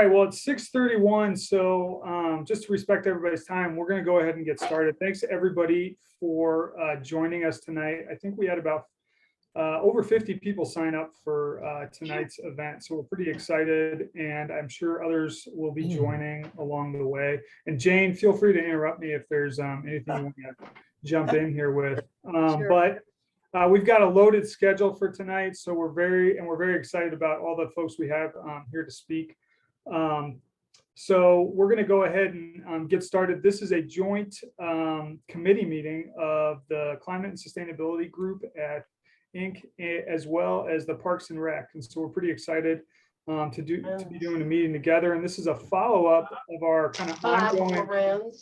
right, well, it's 6:31, so just to respect everybody's time, we're going to go ahead and get started. Thanks to everybody for joining us tonight. I think we had about over 50 people sign up for tonight's event, so we're pretty excited, and I'm sure others will be joining along the way. And Jane, feel free to interrupt me if there's anything you want to jump in here with. Sure. But we've got a loaded schedule for tonight, so we're very excited about all the folks we have here to speak. So we're going to go ahead and get started. This is a joint committee meeting of the Climate and Sustainability Group at Inc., as well as the Parks and Rec. And so we're pretty excited to be doing a meeting together. And this is a follow-up of our kind of ongoing.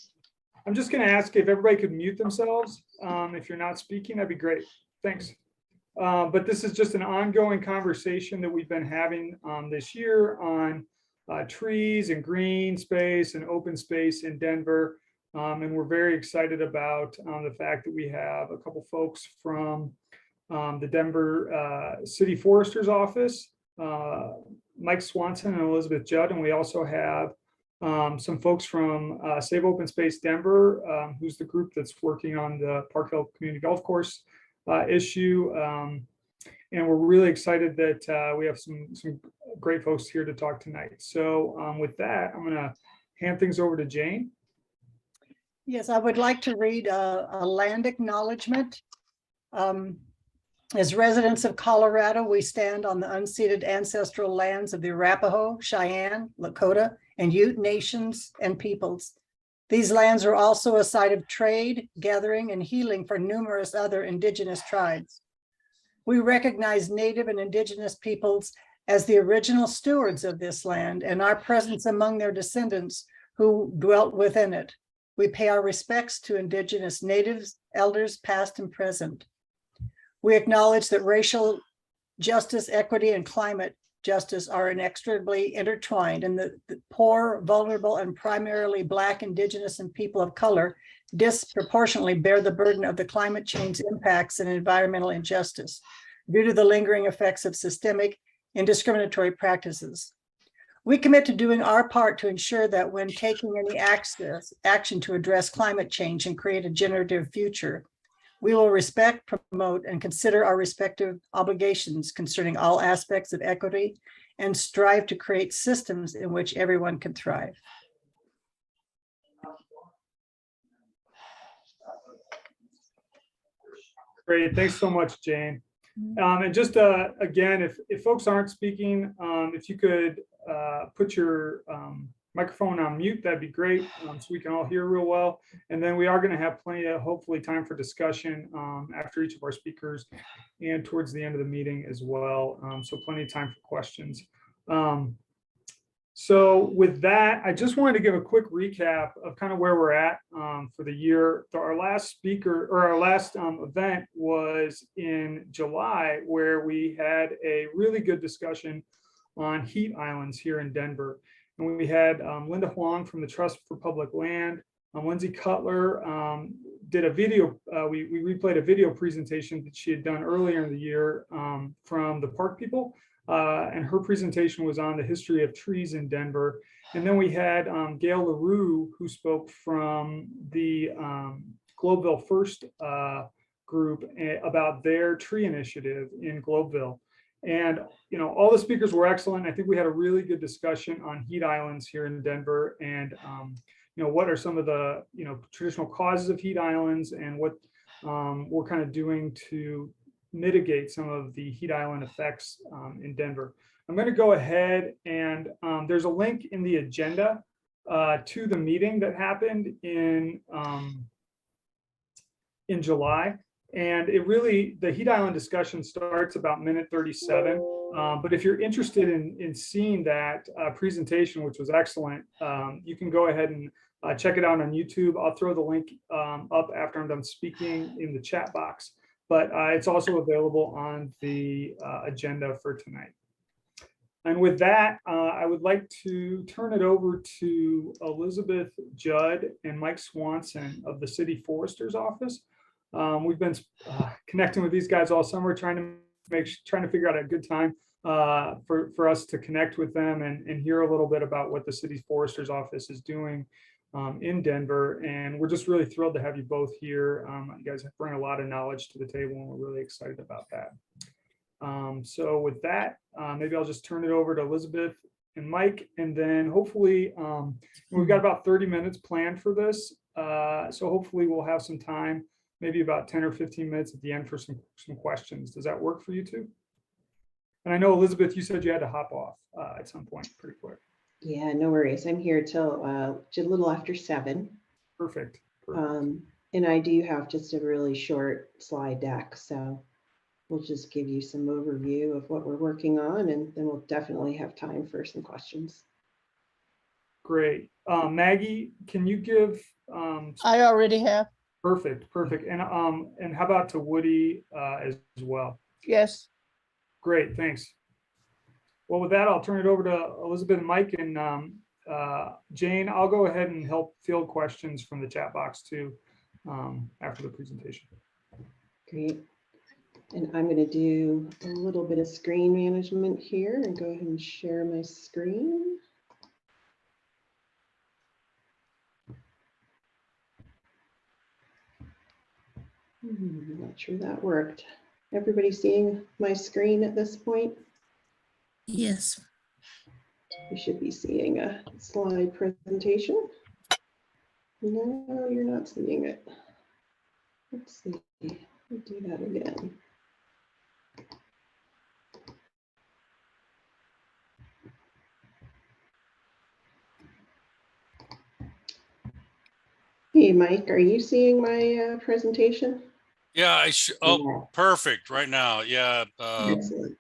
I'm just going to ask if everybody could mute themselves. If you're not speaking, that'd be great. Thanks. But this is just an ongoing conversation that we've been having this year on trees and green space and open space in Denver. And we're very excited about the fact that we have a couple folks from the Denver City Forester's office, Mike Swanson and Elizabeth Judd. And we also have some folks from Save Open Space Denver, who's the group that's working on the Park Hill Community Golf Course issue. And we're really excited that we have some great folks here to talk tonight. So with that, I'm going to hand things over to Jane. Yes, I would like to read a land acknowledgement. As residents of Colorado, we stand on the unceded ancestral lands of the Arapaho, Cheyenne, Lakota, and Ute nations and peoples. These lands are also a site of trade, gathering, and healing for numerous other indigenous tribes. We recognize Native and Indigenous peoples as the original stewards of this land and our presence among their descendants who dwelt within it. We pay our respects to Indigenous natives, elders past and present. We acknowledge that racial justice, equity, and climate justice are inextricably intertwined, and the poor, vulnerable, and primarily Black, Indigenous, and people of color disproportionately bear the burden of the climate change impacts and environmental injustice due to the lingering effects of systemic and discriminatory practices. We commit to doing our part to ensure that when taking any action to address climate change and create a generative future, we will respect, promote, and consider our respective obligations concerning all aspects of equity and strive to create systems in which everyone can thrive. Great, thanks so much, Jane. And just again, if folks aren't speaking, if you could put your microphone on mute, that'd be great, so we can all hear real well. And then we are going to have plenty of, hopefully, time for discussion after each of our speakers and towards the end of the meeting as well. So plenty of time for questions. So with that, I just wanted to give a quick recap of kind of where we're at for the year. Our last event was in July, where we had a really good discussion on heat islands here in Denver. And we had Linda Huang from the Trust for Public Land, Lindsay Cutler did a video, we replayed a video presentation that she had done earlier in the year from the park people. And her presentation was on the history of trees in Denver. And then we had Gail LaRue, who spoke from the Globeville First group about their tree initiative in Globeville. And, you know, all the speakers were excellent. I think we had a really good discussion on heat islands here in Denver and, you know, what are some of the, you know, traditional causes of heat islands and what we're kind of doing to mitigate some of the heat island effects in Denver. I'm going to go ahead and there's a link in the agenda to the meeting that happened in July. And it really, the heat island discussion starts about minute 37. But if you're interested in seeing that presentation, which was excellent, you can go ahead and check it out on YouTube. I'll throw the link up after I'm done speaking in the chat box. But it's also available on the agenda for tonight. And with that, I would like to turn it over to Elizabeth Judd and Mike Swanson of the City Forester's office. We've been connecting with these guys all summer, trying to figure out a good time for us to connect with them and hear a little bit about what the city's Forrester's office is doing in Denver. And we're just really thrilled to have you both here. You guys bring a lot of knowledge to the table, and we're really excited about that. So with that, maybe I'll just turn it over to Elizabeth and Mike, and then hopefully we've got about 30 minutes planned for this. So hopefully we'll have some time, maybe about 10 or 15 minutes at the end for some questions. Does that work for you two? And I know, Elizabeth, you said you had to hop off at some point pretty quick. Yeah, no worries. I'm here till just a little after 7. Perfect. And I do have just a really short slide deck, so we'll just give you some overview of what we're working on, and then we'll definitely have time for some questions. Great. Maggie, can you give? I already have. Perfect. And how about to Woody as well? Yes. Great, thanks. Well, with that, I'll turn it over to Elizabeth and Mike, and Jane, I'll go ahead and help field questions from the chat box too after the presentation. Great. And I'm going to do a little bit of screen management here and go ahead and share my screen. Not sure that worked. Everybody seeing my screen at this point? Yes. You should be seeing a slide presentation. No, you're not seeing it. Let's see. We'll do that again. Hey, Mike, are you seeing my presentation? Yeah, oh, Yeah. perfect right now. Yeah. Excellent.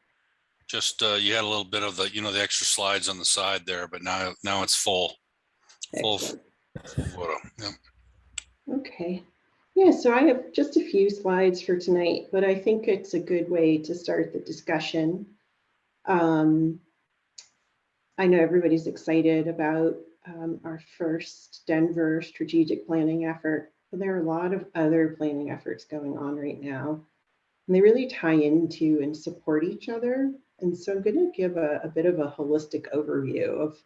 Just you had a little bit of the, the extra slides on the side there, but now it's full Excellent. photo. Yeah. Okay. Yeah, so I have just a few slides for tonight, but I think it's a good way to start the discussion. I know everybody's excited about our first Denver strategic planning effort, but there are a lot of other planning efforts going on right now, and they really tie into and support each other. And so I'm going to give a bit of a holistic overview of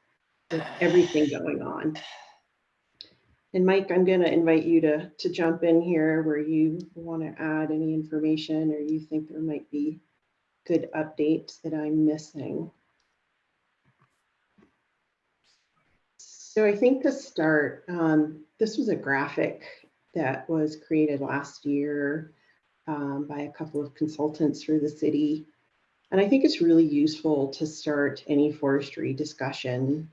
everything going on. And Mike, I'm going to invite you to jump in here where you want to add any information or you think there might be good updates that I'm missing. So I think to start, this was a graphic that was created last year by a couple of consultants for the city. And I think it's really useful to start any forestry discussion.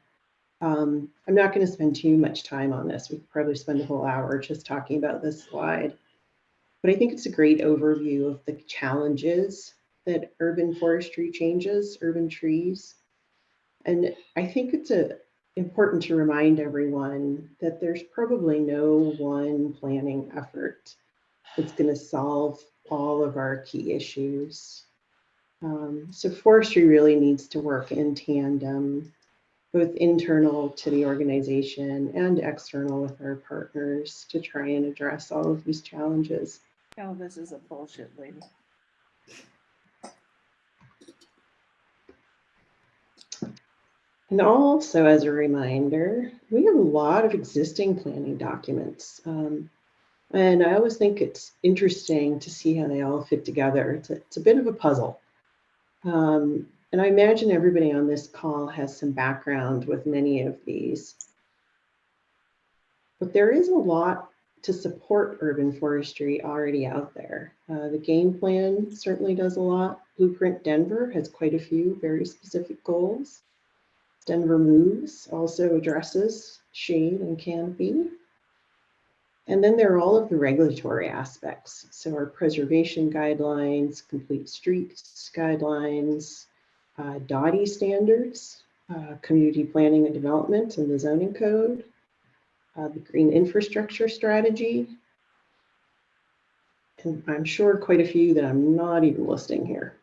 I'm not going to spend too much time on this. We could probably spend a whole hour just talking about this slide. But I think it's a great overview of the challenges that urban forestry changes, urban trees. And I think it's important to remind everyone that there's probably no one planning effort that's going to solve all of our key issues. So forestry really needs to work in tandem, both internal to the organization and external with our partners to try and address all of these challenges. Oh, this is a bullshit lady. And also, as a reminder, we have a lot of existing planning documents. And I always think it's interesting to see how they all fit together. It's a bit of a puzzle. And I imagine everybody on this call has some background with many of these. But there is a lot to support urban forestry already out there. The game plan certainly does a lot. Blueprint Denver has quite a few very specific goals. Denver Moves also addresses shade and canopy. And then there are all of the regulatory aspects. So our preservation guidelines, complete streets guidelines, DOTI standards, community planning and development and the zoning code, the green infrastructure strategy. And I'm sure quite a few that I'm not even listing here.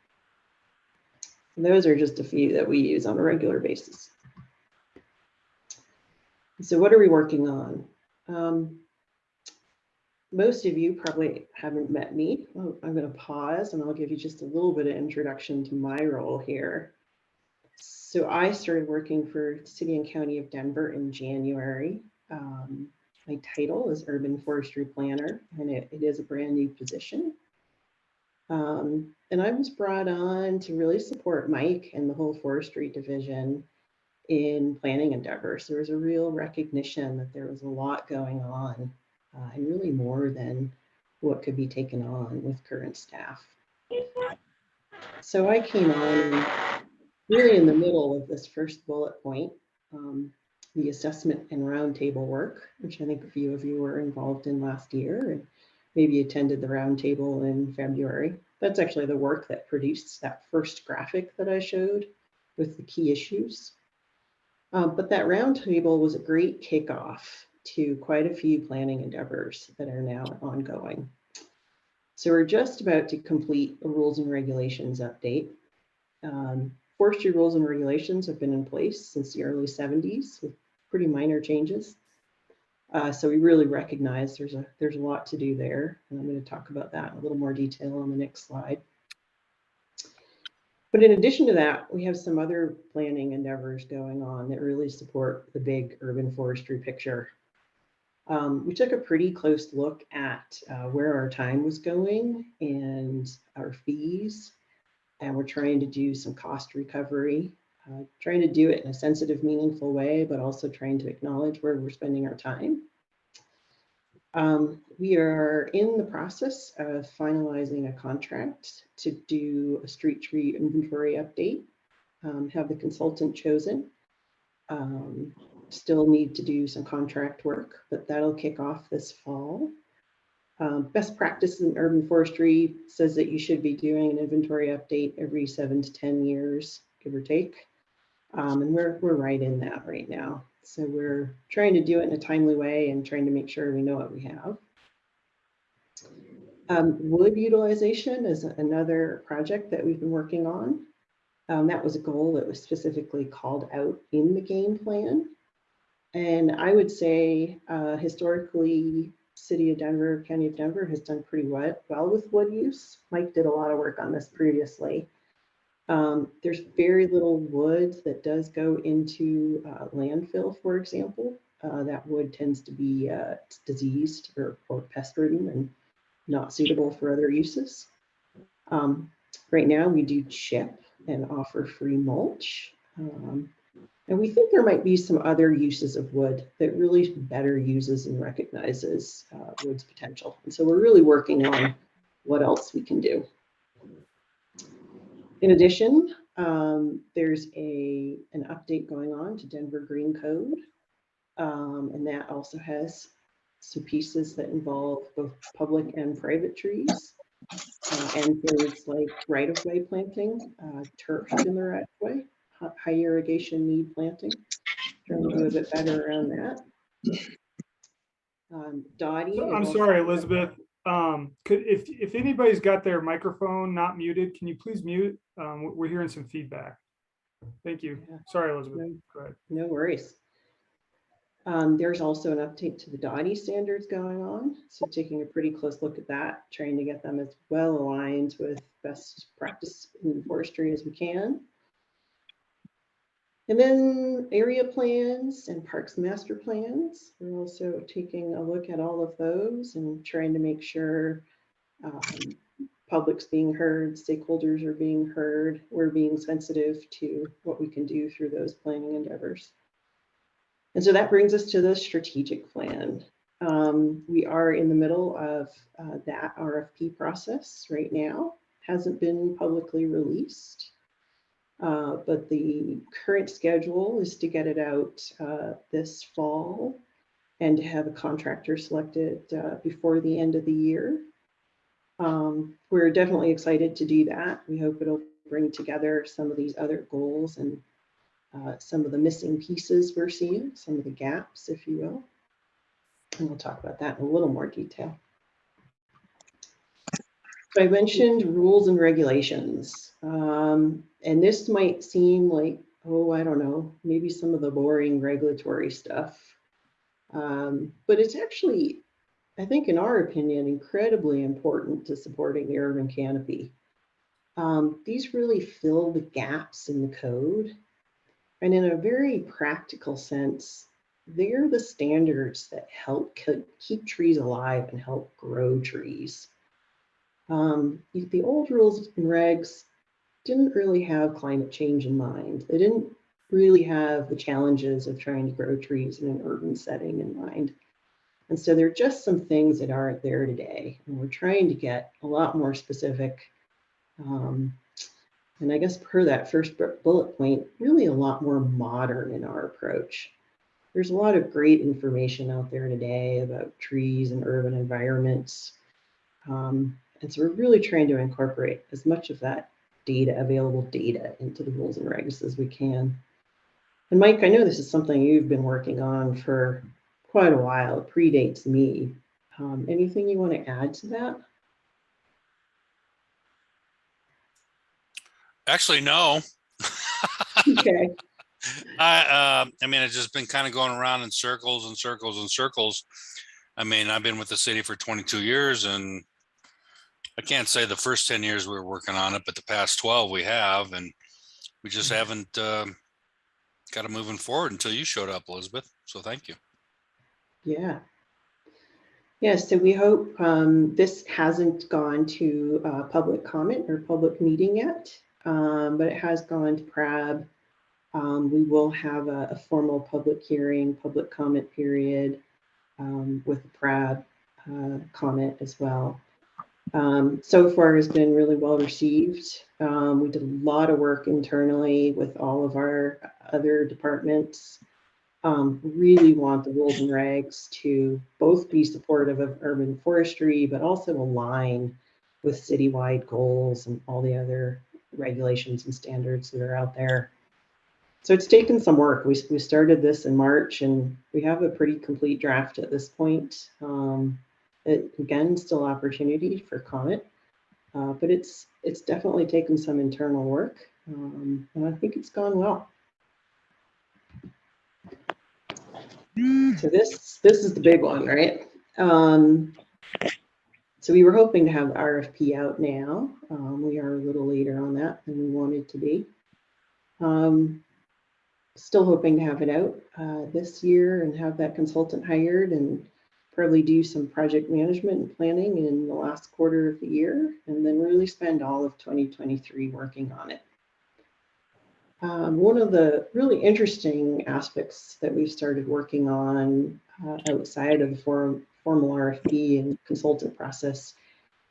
And those are just a few that we use on a regular basis. So what are we working on? most of you probably haven't met me. Oh, I'm going to pause and I'll give you just a little bit of introduction to my role here. So I started working for City and County of Denver in January. My title is Urban Forestry Planner, and it is a brand new position. And I was brought on to really support Mike and the whole forestry division in planning endeavors. There was a real recognition that there was a lot going on, and really more than what could be taken on with current staff. So I came on really in the middle of this first bullet point, the assessment and roundtable work, which I think a few of you were involved in last year and maybe attended the roundtable in February. That's actually the work that produced that first graphic that I showed with the key issues. But that roundtable was a great kickoff to quite a few planning endeavors that are now ongoing. So we're just about to complete a rules and regulations update. Forestry rules and regulations have been in place since the early 70s with pretty minor changes. So we really recognize there's a lot to do there. And I'm going to talk about that in a little more detail on the next slide. But in addition to that, we have some other planning endeavors going on that really support the big urban forestry picture. We took a pretty close look at where our time was going and our fees. And we're trying to do some cost recovery, trying to do it in a sensitive, meaningful way, but also trying to acknowledge where we're spending our time. We are in the process of finalizing a contract to do a street tree inventory update, have the consultant chosen. Still need to do some contract work, but that'll kick off this fall. Best practice in urban forestry says that you should be doing an inventory update every 7 to 10 years, give or take. And we're right in that right now. So we're trying to do it in a timely way and trying to make sure we know what we have. Wood utilization is another project that we've been working on. That was a goal that was specifically called out in the game plan. And I would say historically, City of Denver, County of Denver has done pretty well with wood use. Mike did a lot of work on this previously. There's very little wood that does go into landfill, for example. That wood tends to be diseased or pest-ridden and not suitable for other uses. Right now we do chip and offer free mulch. And we think there might be some other uses of wood that really better uses and recognizes wood's potential. And so we're really working on what else we can do. In addition, there's an update going on to Denver Green Code. And that also has some pieces that involve both public and private trees. And things like right-of-way planting, turf in the right-of-way. High irrigation need planting, trying to do a bit better around that. Dottie. I'm sorry, Elizabeth. If anybody's got their microphone not muted, can you please mute? We're hearing some feedback. Thank you. Sorry, Elizabeth. Go ahead. No worries. There's also an update to the Dottie standards going on. So taking a pretty close look at that, trying to get them as well aligned with best practice in forestry as we can. And then area plans and parks master plans. We're also taking a look at all of those and trying to make sure public's being heard, stakeholders are being heard. We're being sensitive to what we can do through those planning endeavors. And so that brings us to the strategic plan. We are in the middle of that RFP process right now. Hasn't been publicly released. But the current schedule is to get it out this fall and to have a contractor selected before the end of the year. We're definitely excited to do that. We hope it'll bring together some of these other goals and some of the missing pieces we're seeing, some of the gaps, if you will. And we'll talk about that in a little more detail. So I mentioned rules and regulations. And this might seem like, oh, I don't know, maybe some of the boring regulatory stuff. But it's actually I think in our opinion, incredibly important to supporting the urban canopy. These really fill the gaps in the code. And in a very practical sense, they're the standards that help keep trees alive and help grow trees. The old rules and regs didn't really have climate change in mind. They didn't really have the challenges of trying to grow trees in an urban setting in mind. And so there are just some things that aren't there today. And we're trying to get a lot more specific. And I guess per that first bullet point, really a lot more modern in our approach. There's a lot of great information out there today about trees and urban environments. And so we're really trying to incorporate as much of that available data into the rules and regs as we can. And Mike, I know this is something you've been working on for quite a while. It predates me. Anything you want to add to that? Actually, no. Okay. I mean, it's just been kind of going around in circles and circles and circles. I mean, I've been with the city for 22 years, and I can't say the first 10 years we were working on it, but the past 12 we have, and we just haven't got it moving forward until you showed up, Elizabeth. So thank you. Yeah. Yeah, so we hope this hasn't gone to public comment or public meeting yet, but it has gone to PRAB. We will have a formal public hearing, public comment period with the PRAB comment as well. So far has been really well received. We did a lot of work internally with all of our other departments. Really want the rules and regs to both be supportive of urban forestry, but also align with citywide goals and all the other regulations and standards that are out there. So it's taken some work. We started this in March, and we have a pretty complete draft at this point. Again, still opportunity for comment, but it's definitely taken some internal work, and I think it's gone well. So this is the big one, right? So we were hoping to have RFP out now. We are a little later on that than we wanted to be. Still hoping to have it out this year and have that consultant hired and probably do some project management and planning in the last quarter of the year, and then really spend all of 2023 working on it. One of the really interesting aspects that we've started working on outside of the formal RFP and consultant process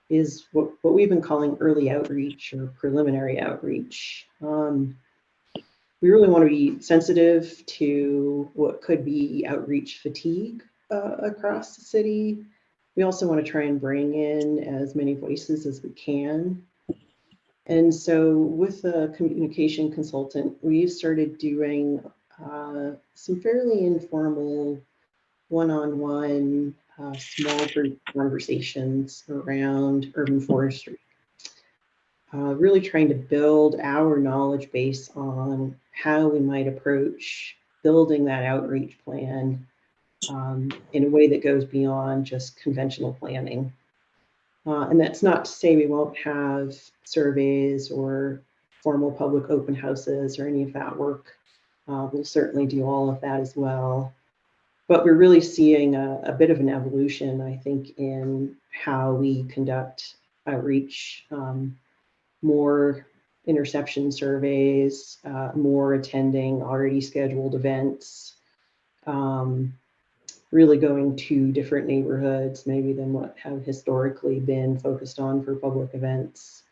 is what we've been calling early outreach or preliminary outreach. We really want to be sensitive to what could be outreach fatigue across the city. We also want to try and bring in as many voices as we can. And so with a communication consultant, we've started doing some fairly informal one-on-one small group conversations around urban forestry. Really trying to build our knowledge base on how we might approach building that outreach plan in a way that goes beyond just conventional planning. And that's not to say we won't have surveys or formal public open houses or any of that work. We'll certainly do all of that as well. But we're really seeing a bit of an evolution, I think, in how we conduct outreach. More interception surveys, more attending already scheduled events, really going to different neighborhoods maybe than what have historically been focused on for public events.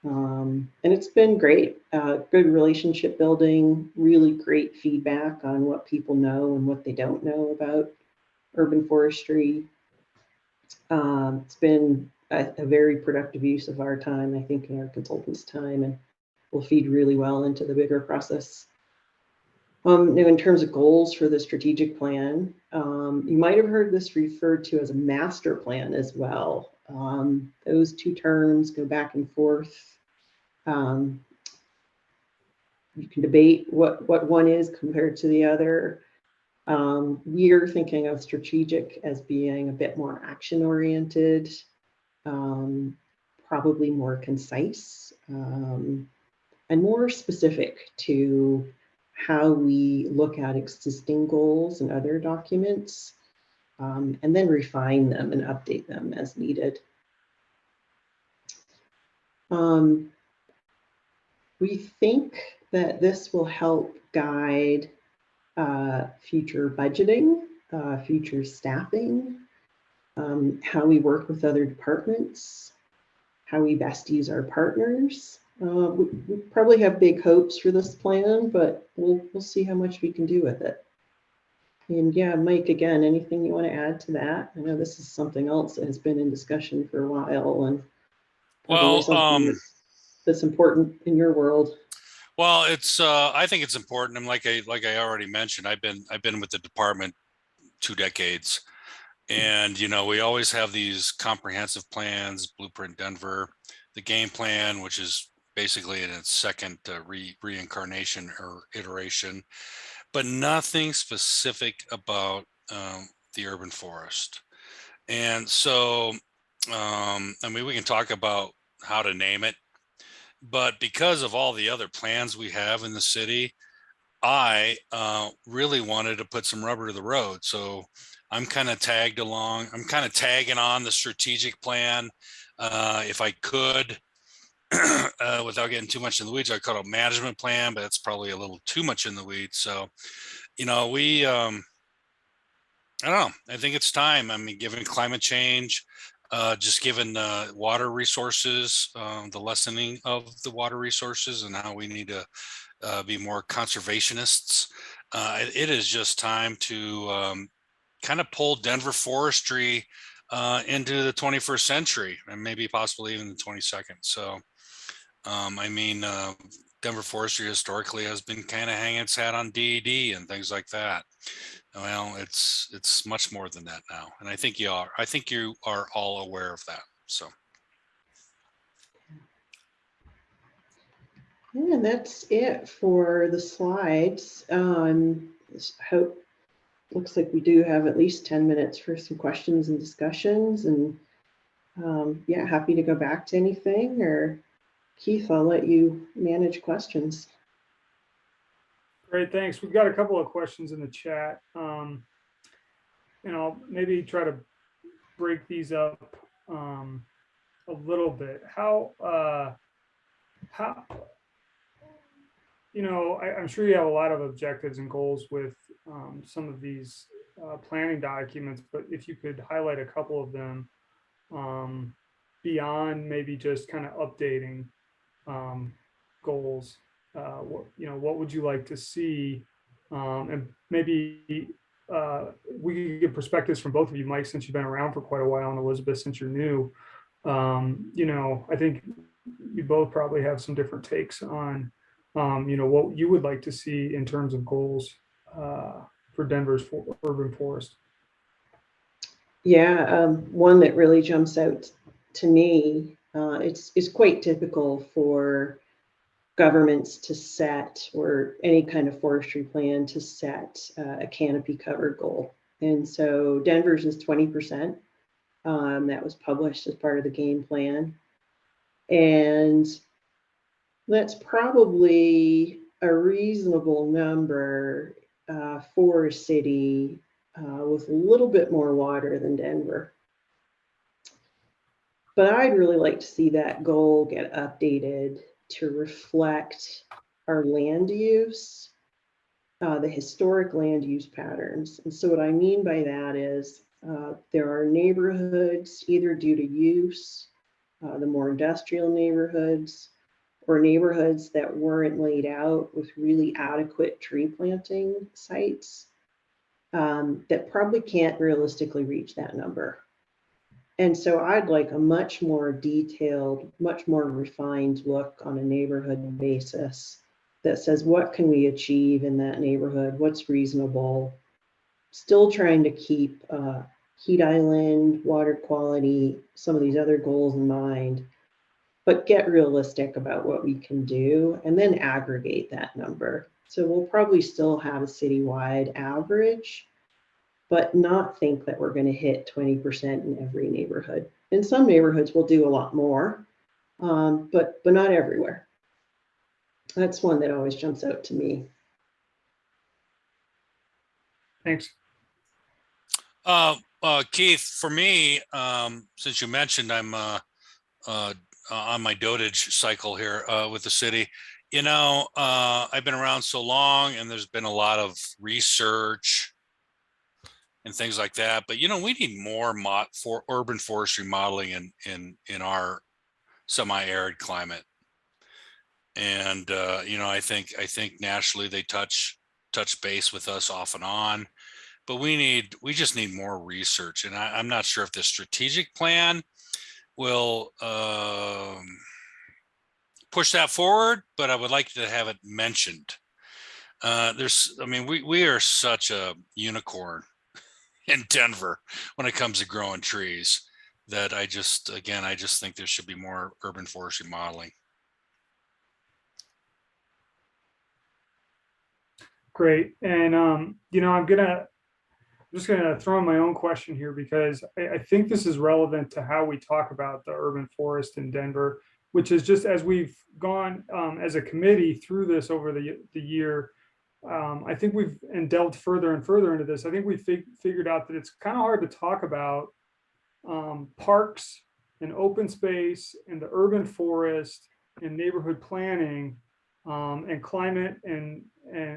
And it's been great, good relationship building, really great feedback on what people know and what they don't know about urban forestry. It's been a very productive use of our time, I think, in our consultants' time, and will feed really well into the bigger process. Now, in terms of goals for the strategic plan, you might have heard this referred to as a master plan as well. Those two terms go back and forth. You can debate what one is compared to the other. We're thinking of strategic as being a bit more action oriented, probably more concise, and more specific to how we look at existing goals and other documents, and then refine them and update them as needed. We think that this will help guide future budgeting, future staffing, how we work with other departments, how we best use our partners. We probably have big hopes for this plan, but we'll see how much we can do with it. And yeah, Mike, again, anything you want to add to that? I know this is something else that has been in discussion for a while, and Well, that's important in your world. well, it's I think it's important. And like I already mentioned, I've been with the department 2 decades, and we always have these comprehensive plans, Blueprint Denver, the game plan, which is basically in its second reincarnation or iteration, but nothing specific about the urban forest. And so, I mean, we can talk about how to name it, but because of all the other plans we have in the city, I really wanted to put some rubber to the road. So I'm kind of tagging on the strategic plan. If I could, without getting too much in the weeds, I call it a management plan, but it's probably a little too much in the weeds. So, we, I don't know. I think it's time. I mean, given climate change, just given water resources, the lessening of the water resources and how we need to be more conservationists. It is just time to kind of pull Denver forestry into the 21st century and maybe possibly even the 22nd. So, I mean, Denver forestry historically has been kind of hanging its hat on DED and things like that. Well, it's much more than that now, and I think you are. I think you are all aware of that. So. And that's it for the slides. Hope looks like we do have at least 10 minutes for some questions and discussions. And yeah, happy to go back to anything. Or Keith, I'll let you manage questions. Great, thanks. We've got a couple of questions in the chat. And I'll maybe try to break these up a little bit. I'm sure you have a lot of objectives and goals with some of these planning documents, but if you could highlight a couple of them beyond maybe just kind of updating goals, what would you like to see? And maybe we could get perspectives from both of you, Mike, since you've been around for quite a while, and Elizabeth, since you're new. I think you both probably have some different takes on what you would like to see in terms of goals for Denver's urban forest. Yeah, one that really jumps out to me, it's quite typical for governments to set, or any kind of forestry plan to set a canopy covered goal. And so Denver's is 20%. That was published as part of the game plan. And that's probably a reasonable number for a city with a little bit more water than Denver. But I'd really like to see that goal get updated to reflect our land use, the historic land use patterns. And so what I mean by that is there are neighborhoods, either due to use, the more industrial neighborhoods, or neighborhoods that weren't laid out with really adequate tree planting sites that probably can't realistically reach that number. And so I'd like a much more detailed, much more refined look on a neighborhood basis that says, what can we achieve in that neighborhood? What's reasonable? Still trying to keep heat island, water quality, some of these other goals in mind, but get realistic about what we can do and then aggregate that number. So we'll probably still have a citywide average, but not think that we're going to hit 20% in every neighborhood. In some neighborhoods, we'll do a lot more, but not everywhere. That's one that always jumps out to me. Thanks. Keith, for me, since you mentioned I'm on my dotage cycle here with the city, you know, I've been around so long and there's been a lot of research and things like that. But, you know, we need more for urban forestry modeling in our semi-arid climate. And, you know, I think nationally they touch base with us off and on. But we just need more research. And I'm not sure if the strategic plan will push that forward, but I would like to have it mentioned. I mean, we are such a unicorn in Denver when it comes to growing trees that I just think there should be more urban forestry modeling. Great. And, you know, I'm just going to throw in my own question here because I think this is relevant to how we talk about the urban forest in Denver, which is just as we've gone as a committee through this over the year, I think we've delved further and further into this. I think we figured out that it's kind of hard to talk about parks and open space and the urban forest and neighborhood planning and climate and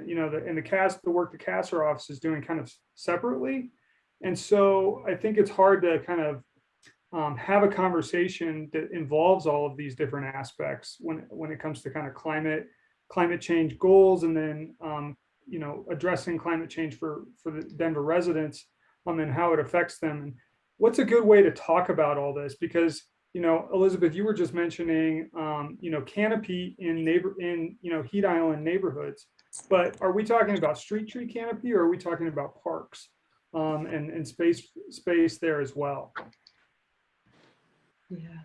you know the CAS, the work the CASR office is doing kind of separately. And so I think it's hard to kind of have a conversation that involves all of these different aspects when it comes to kind of climate change goals, and then you know, addressing climate change for the Denver residents, and how it affects them. And what's a good way to talk about all this? Because, you know, Elizabeth, you were just mentioning you know, canopy in you know, heat island neighborhoods, but are we talking about street tree canopy, or are we talking about parks and space there as well? Yeah.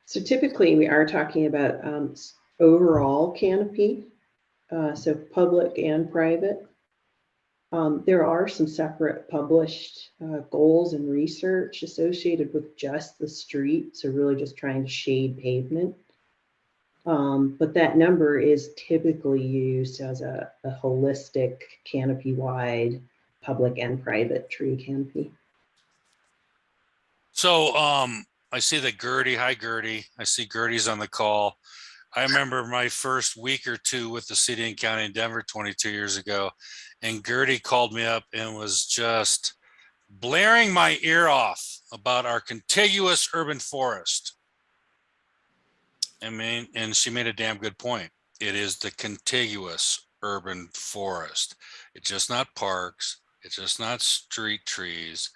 So typically we are talking about overall canopy, so public and private. There are some separate published goals and research associated with just the street, so really just trying to shade pavement. But that number is typically used as a holistic canopy-wide public and private tree canopy. So I see that Gertie, hi Gertie, I see Gertie's on the call. I remember my first week or two with the city and county in Denver 22 years ago, and Gertie called me up and was just blaring my ear off about our contiguous urban forest. I mean, and she made a damn good point. It is the contiguous urban forest. It's just not parks. It's just not street trees.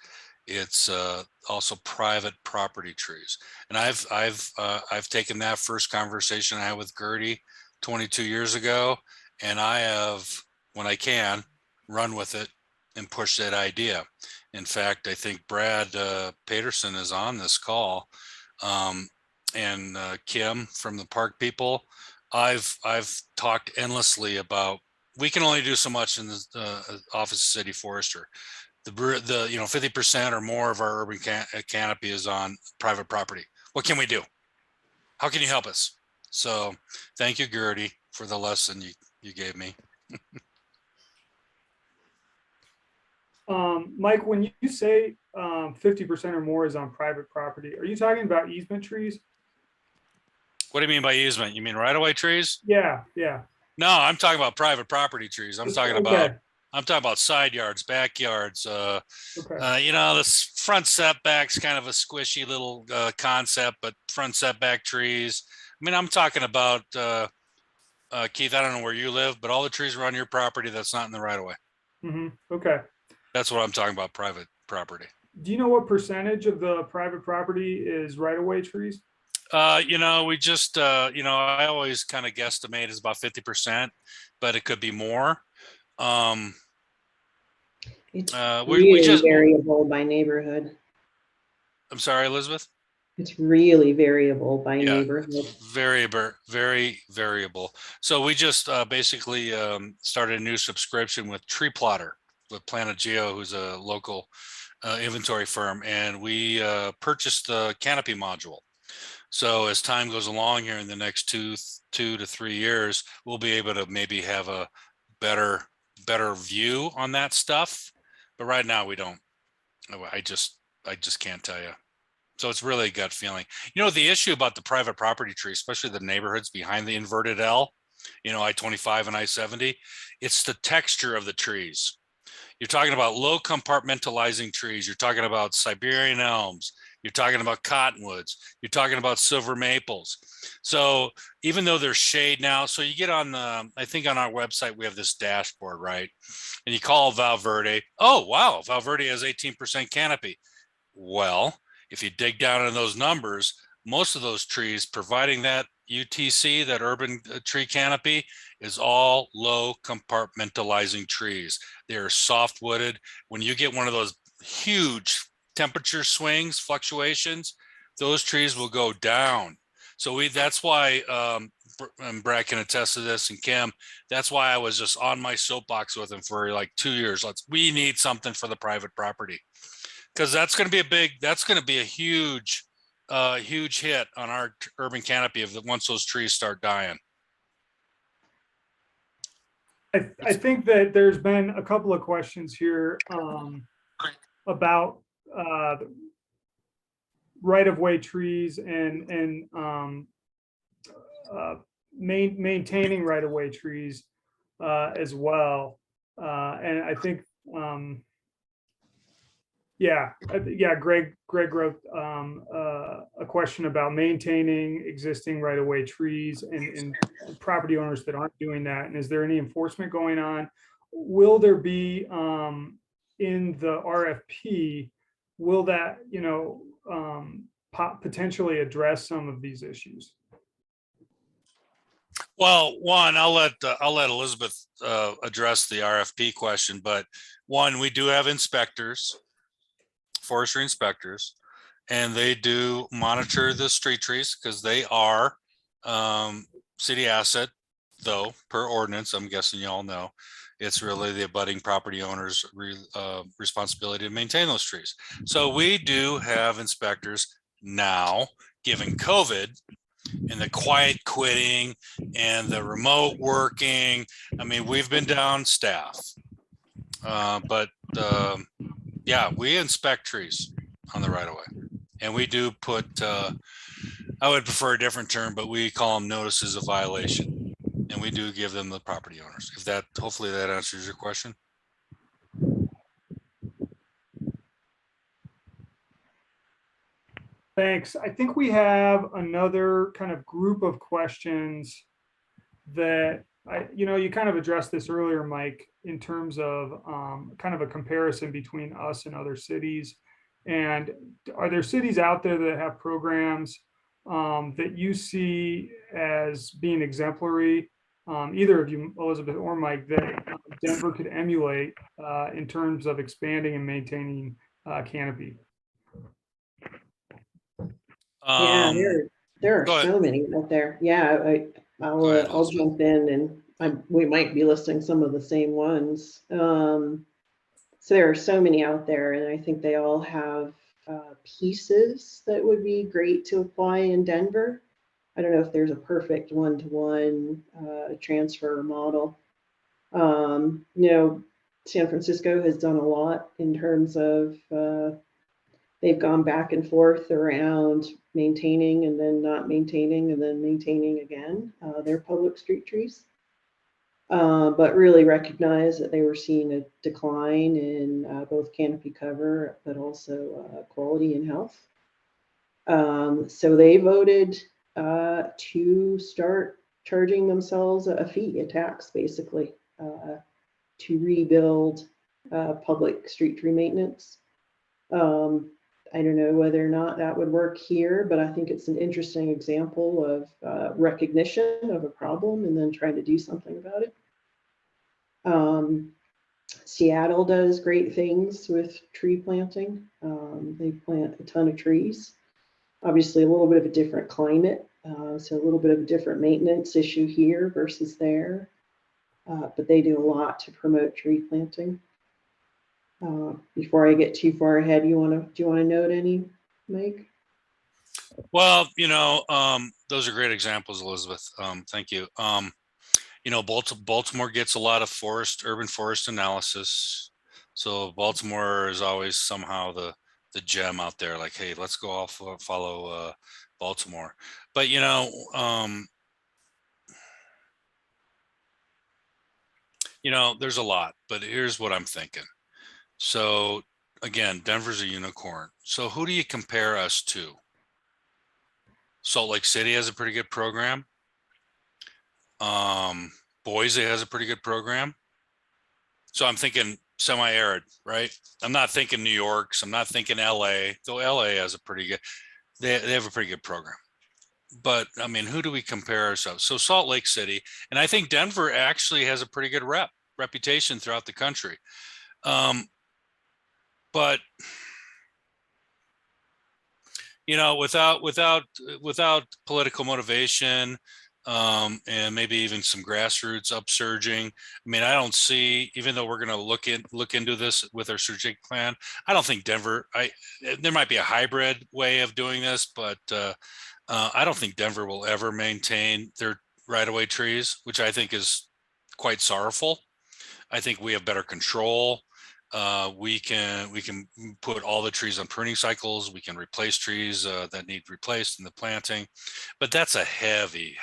It's also private property trees. And I've taken that first conversation I had with Gertie 22 years ago, and I have, when I can, run with it and push that idea. In fact, I think Brad Paterson is on this call, and Kim from the park people. I've talked endlessly about, we can only do so much in the Office of City Forester. The you know, 50% or more of our urban canopy is on private property. What can we do? How can you help us? So thank you, Gertie, for the lesson you gave me. Mike, when you say 50% or more is on private property, are you talking about easement trees? What do you mean by easement? You mean right-of-way trees? Yeah. No, I'm talking about private property trees. I'm talking Okay. about side yards, backyards. Okay. You know, this front setbacks, kind of a squishy little concept, but front setback trees. I mean, I'm talking about Keith. I don't know where you live, but all the trees are on your property that's not in the right of way. Okay. That's what I'm talking about. Private property. Do you know what percentage of the private property is right-of-way trees? You know, we just you know, I always kind of guesstimate is about 50%, but it could be more. It's we just variable by neighborhood. I'm sorry, Elizabeth. It's really variable by Yeah, neighborhood. very variable. So we just basically started a new subscription with Tree Plotter with Planet Geo, who's a local inventory firm, and we purchased the canopy module. So as time goes along here in the next two to 3 years, we'll be able to maybe have a better view on that stuff. But right now we don't. I just can't tell you. So it's really a gut feeling. You know, the issue about the private property tree, especially the neighborhoods behind the inverted L, you know, I-25 and I-70, it's the texture of the trees. You're talking about low compartmentalizing trees. You're talking about Siberian elms. You're talking about cottonwoods. You're talking about silver maples. So even though there's shade now, so you get on the, I think on our website, we have this dashboard, right? And you call Valverde. Oh, wow, Valverde has 18% canopy. Well, if you dig down into those numbers, most of those trees, providing that UTC, that urban tree canopy, is all low compartmentalizing trees. They're soft wooded. When you get one of those huge temperature swings, fluctuations, those trees will go down. So that's why, and Brad can attest to this, and Kim, that's why I was just on my soapbox with him for like 2 years. We need something for the private property. Because that's going to be a huge hit on our urban canopy once those trees start dying. I think that there's been a couple of questions here about right-of-way trees and maintaining right-of-way trees as well. And I think, Greg wrote a question about maintaining existing right-of-way trees and property owners that aren't doing that. And is there any enforcement going on? Will there be in the RFP? Will that potentially address some of these issues? Well, one, I'll let Elizabeth address the RFP question, but one, we do have inspectors, forestry inspectors, and they do monitor the street trees because they are city asset, though per ordinance. I'm guessing you all know it's really the abutting property owner's responsibility to maintain those trees. So we do have inspectors now, given COVID and the quiet quitting and the remote working. I mean, we've been down staff, but yeah, we inspect trees on the right of way, and we do put, I would prefer a different term, but we call them notices of violation, and we do give them the property owners. If that, hopefully that answers your question. Thanks. I think we have another kind of group of questions that you kind of addressed this earlier, Mike, in terms of kind of a comparison between us and other cities. And are there cities out there that have programs that you see as being exemplary, either of you, Elizabeth or Mike, that Denver could emulate in terms of expanding and maintaining canopy? Yeah, there are so many out there. Yeah, I'll jump in, and we might be listing some of the same ones. So there are so many out there, and I think they all have pieces that would be great to apply in Denver. I don't know if there's a perfect one-to-one transfer model. San Francisco has done a lot in terms of they've gone back and forth around maintaining and then not maintaining and then maintaining again their public street trees, but really recognize that they were seeing a decline in both canopy cover, but also quality and health. So they voted to start charging themselves a fee, a tax basically, to rebuild public street tree maintenance. I don't know whether or not that would work here, but I think it's an interesting example of recognition of a problem and then trying to do something about it. Seattle does great things with tree planting. They plant a ton of trees. Obviously, a little bit of a different climate, so a little bit of a different maintenance issue here versus there. But they do a lot to promote tree planting. Before I get too far ahead, do you want to note any, Mike? Well, those are great examples, Elizabeth. Thank you. Baltimore gets a lot of urban forest analysis. So Baltimore is always somehow the gem out there, like, hey, let's go off follow Baltimore. But there's a lot, but here's what I'm thinking. So again, Denver's a unicorn. So who do you compare us to? Salt Lake City has a pretty good program. Boise has a pretty good program. So I'm thinking semi-arid, right? I'm not thinking New York's. I'm not thinking LA, though LA has a pretty good, they have a pretty good program. But I mean, who do we compare ourselves? So Salt Lake City, and I think Denver actually has a pretty good reputation throughout the country. But without political motivation, and maybe even some grassroots upsurging. I mean, I don't see, even though we're going to look into this with our strategic plan, I don't think Denver, there might be a hybrid way of doing this, but I don't think Denver will ever maintain their right-of-way trees, which I think is quite sorrowful. I think we have better control. We can put all the trees on pruning cycles. We can replace trees that need replaced in the planting, but that's a heavy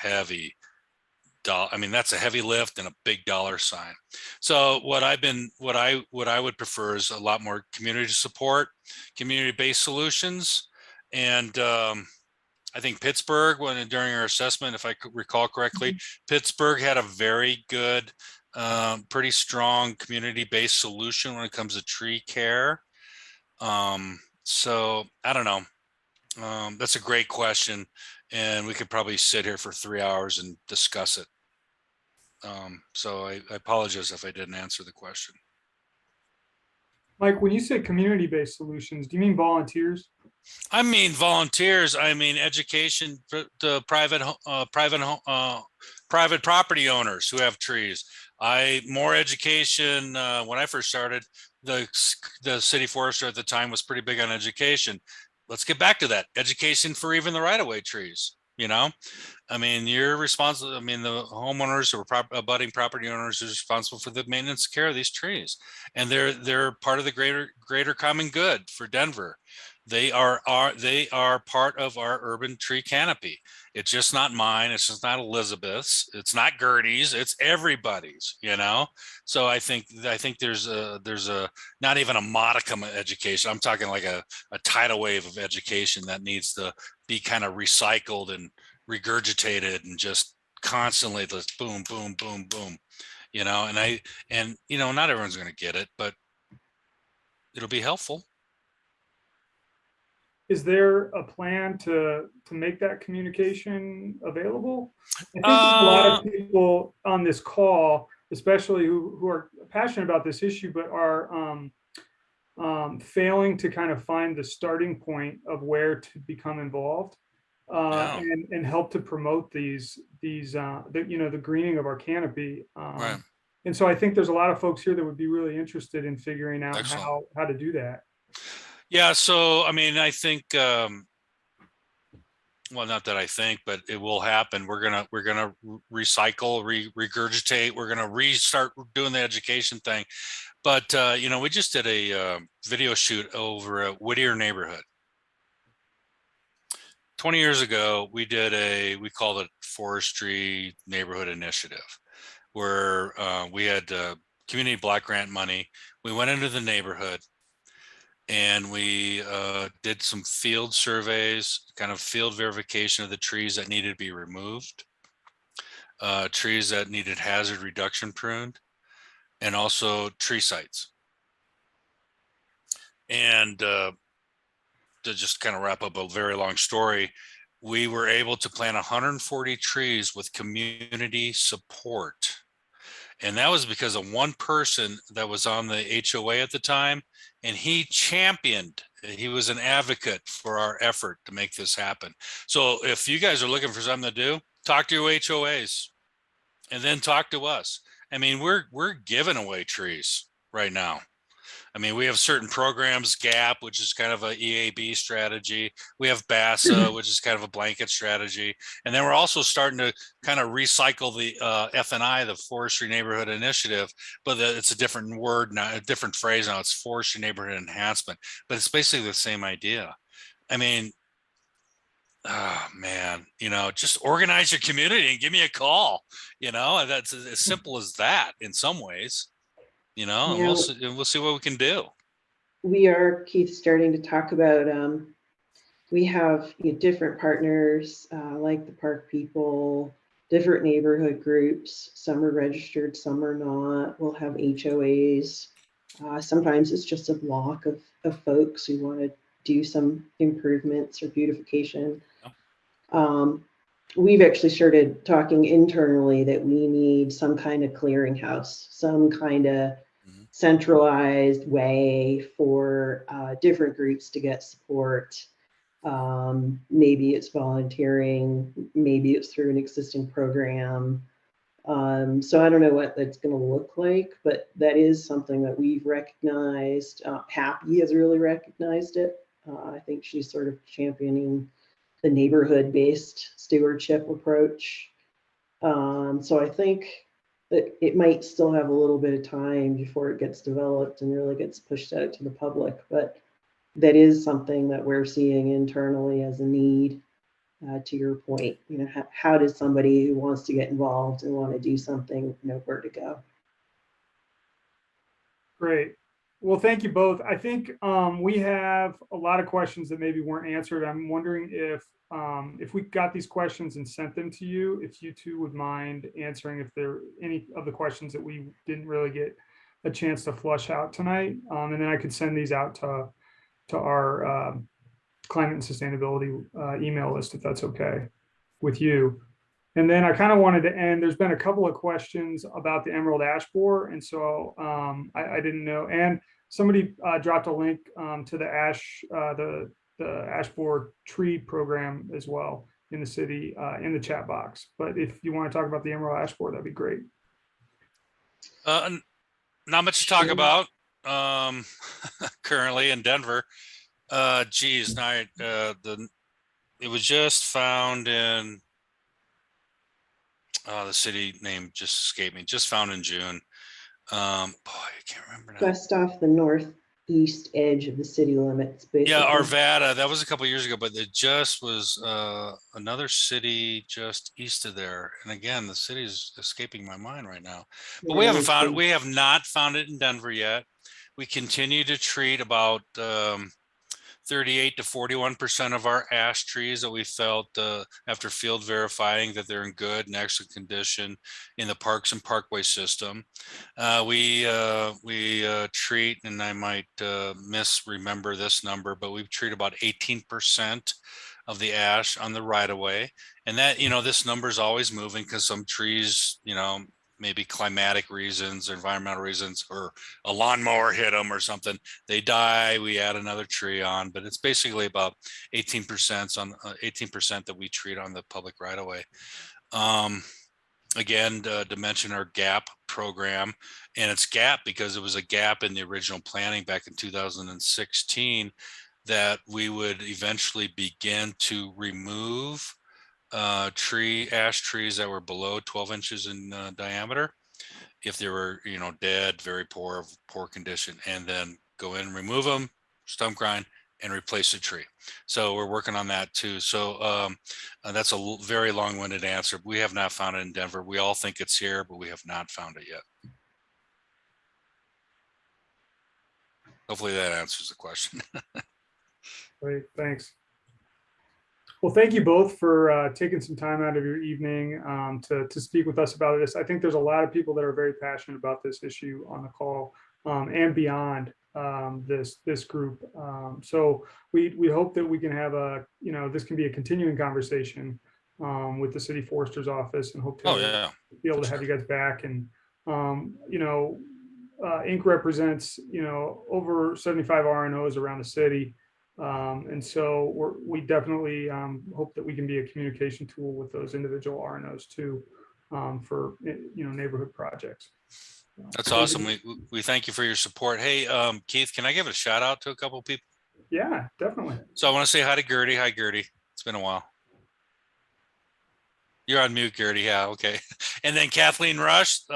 that's a heavy lift and a big dollar sign. So what I would prefer is a lot more community support, community-based solutions. And I think Pittsburgh, during our assessment, if I could recall correctly, Pittsburgh had a very good, pretty strong community-based solution when it comes to tree care. So I don't know. That's a great question, and we could probably sit here for 3 hours and discuss it. So I apologize if I didn't answer the question. Mike, when you say community-based solutions, do you mean volunteers? I mean volunteers. I mean education to private property owners who have trees. More education. When I first started, the city forester at the time was pretty big on education. Let's get back to that. Education for even the right-of-way trees. I mean, you're responsible. I mean, the homeowners or abutting property owners are responsible for the maintenance and care of these trees, and they're part of the greater common good for Denver. They are part of our urban tree canopy. It's just not mine. It's just not Elizabeth's. It's not Gertie's. It's everybody's. So I think there's a not even a modicum of education. I'm talking like a tidal wave of education that needs to be kind of recycled and regurgitated and just constantly just boom, boom, boom, boom. And not everyone's going to get it, but it'll be helpful. Is there a plan to make that communication available? I think there's a lot of people on this call, especially who are passionate about this issue, but are failing to kind of find the starting point of where to become involved and help to promote the greening of our canopy. Right. And so I think there's a lot of folks here that would be really interested in figuring out how to do that. Yeah, so I mean, I think, well, not that I think, but it will happen. We're gonna recycle, regurgitate. We're gonna restart doing the education thing. But we just did a video shoot over at Whittier neighborhood. 20 years ago, we called it Forestry Neighborhood Initiative, where we had community block grant money. We went into the neighborhood, and we did some field surveys, kind of field verification of the trees that needed to be removed, trees that needed hazard reduction pruned, and also tree sites. And to just kind of wrap up a very long story, we were able to plant 140 trees with community support. And that was because of one person that was on the HOA at the time, and he championed He was an advocate for our effort to make this happen. So if you guys are looking for something to do, talk to your HOAs and then talk to us. I mean, we're giving away trees right now. I mean, we have certain programs, GAP, which is kind of a EAB strategy. We have BASA, which is kind of a blanket strategy. And then we're also starting to kind of recycle the FNI, the Forestry Neighborhood Initiative, but it's a different word now, a different phrase now. It's Forestry Neighborhood Enhancement, but it's basically the same idea. I mean, oh man, just organize your community and give me a call. And that's as simple as that in some ways. And Yeah. we'll see what we can do. We are, Keith, starting to talk about, we have different partners like the park people, different neighborhood groups. Some are registered, some are not. We'll have HOAs. Sometimes it's just a block of folks who want to do some improvements or beautification. We've actually started talking internally that we need some kind of clearinghouse, some kind of centralized way for different groups to get support. Maybe it's volunteering, maybe it's through an existing program. So I don't know what that's going to look like, but that is something that we've recognized. Happy has really recognized it. I think she's sort of championing the neighborhood-based stewardship approach. So I think that it might still have a little bit of time before it gets developed and really gets pushed out to the public, but that is something that we're seeing internally as a need. To your point, how does somebody who wants to get involved and want to do something know where to go? Great. Well, thank you both. I think we have a lot of questions that maybe weren't answered. I'm wondering if we got these questions and sent them to you, if you two would mind answering if there are any of the questions that we didn't really get a chance to flush out tonight. And then I could send these out to our climate and sustainability email list, if that's okay with you. And then I kind of wanted to end, there's been a couple of questions about the emerald ash borer. And so I didn't know. And somebody dropped a link to the ash borer tree program as well in the city in the chat box. But if you want to talk about the emerald ash borer, that'd be great. Not much to talk about currently in Denver. It was just found in the city name just escaped me. Just found in June. Boy, I can't remember now. Just off the northeast edge of the city limits, basically. Yeah, Arvada. That was a couple of years ago, but it just was another city just east of there. And again, the city is escaping my mind right now. But we haven't found it. We have not found it in Denver yet. We continue to treat about 38 to 41% of our ash trees that we felt after field verifying that they're in good and excellent condition in the parks and parkway system. We treat, and I might misremember this number, but we treat about 18% of the ash on the right of way. And that, this number is always moving because some trees, maybe climatic reasons or environmental reasons, or a lawnmower hit them or something, they die, we add another tree on, but it's basically about 18% on 18% that we treat on the public right of way. Again, to mention our GAP program, and it's GAP because it was a gap in the original planning back in 2016 that we would eventually begin to remove ash trees that were below 12 inches in diameter, if they were dead, very poor condition, and then go in, remove them, stump grind, and replace the tree. So we're working on that too. So that's a very long-winded answer. We have not found it in Denver. We all think it's here, but we have not found it yet. Hopefully that answers the question. Great, thanks. Well, thank you both for taking some time out of your evening to speak with us about this. I think there's a lot of people that are very passionate about this issue on the call and beyond this group. So we hope that we can have this can be a continuing conversation with the city forester's office, and hope to be able to have you guys back. And Inc. represents over 75 RNOs around the city. And so we definitely hope that we can be a communication tool with those individual RNOs too, for, neighborhood projects. That's awesome. We thank you for your support. Hey, Keith, can I give a shout out to a couple of people? Yeah, definitely. So I want to say hi to Gertie. Hi, Gertie. It's been a while. You're on mute, Gertie. Yeah, okay. And then Kathleen Rust.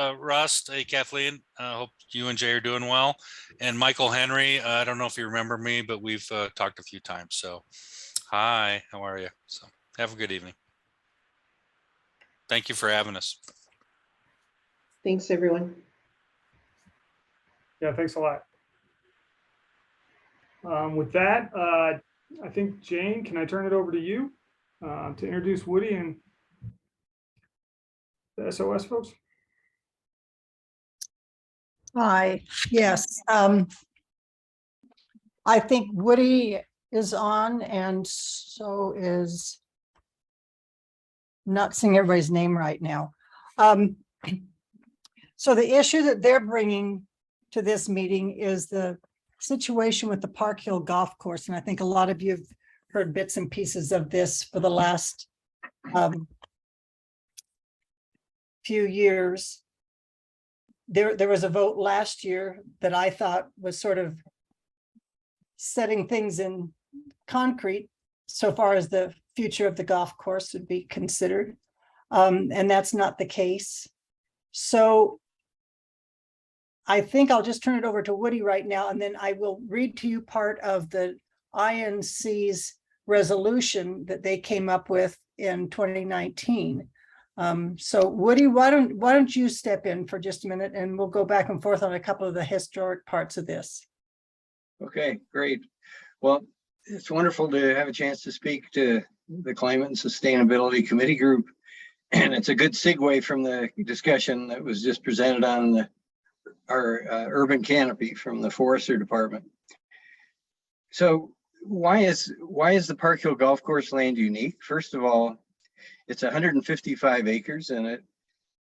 Hey, Kathleen. Hope you and Jay are doing well. And Michael Henry. I don't know if you remember me, but we've talked a few times. So, hi. How are you? So, have a good evening. Thank you for having us. Thanks, everyone. Yeah, thanks a lot. With that, I think, Jane, can I turn it over to you to introduce Woody and the SOS folks? Hi, yes. I think Woody is on, and so is, not seeing everybody's name right now. So the issue that they're bringing to this meeting is the situation with the Park Hill Golf Course. And I think a lot of you have heard bits and pieces of this for the last few years. There was a vote last year that I thought was sort of setting things in concrete so far as the future of the golf course would be considered. And that's not the case. So I think I'll just turn it over to Woody right now, and then I will read to you part of the INC's resolution that they came up with in 2019. So Woody, why don't you step in for just a minute, and we'll go back and forth on a couple of the historic parts of this. Okay, great. Well, it's wonderful to have a chance to speak to the Climate and Sustainability Committee Group. And it's a good segue from the discussion that was just presented on our urban canopy from the Forrester Department. So why is the Park Hill Golf Course land unique? First of all, it's 155 acres and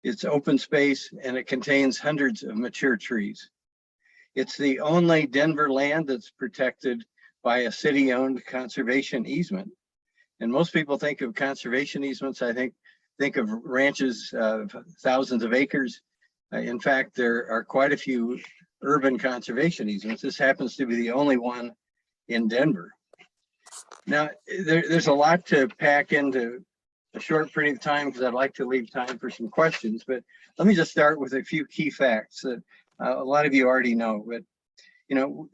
it's open space, and it contains hundreds of mature trees. It's the only Denver land that's protected by a city-owned conservation easement. And most people think of conservation easements, I think of ranches of thousands of acres. In fact, there are quite a few urban conservation easements. This happens to be the only one in Denver. Now, there's a lot to pack into a short period of time because I'd like to leave time for some questions, but let me just start with a few key facts that a lot of you already know. But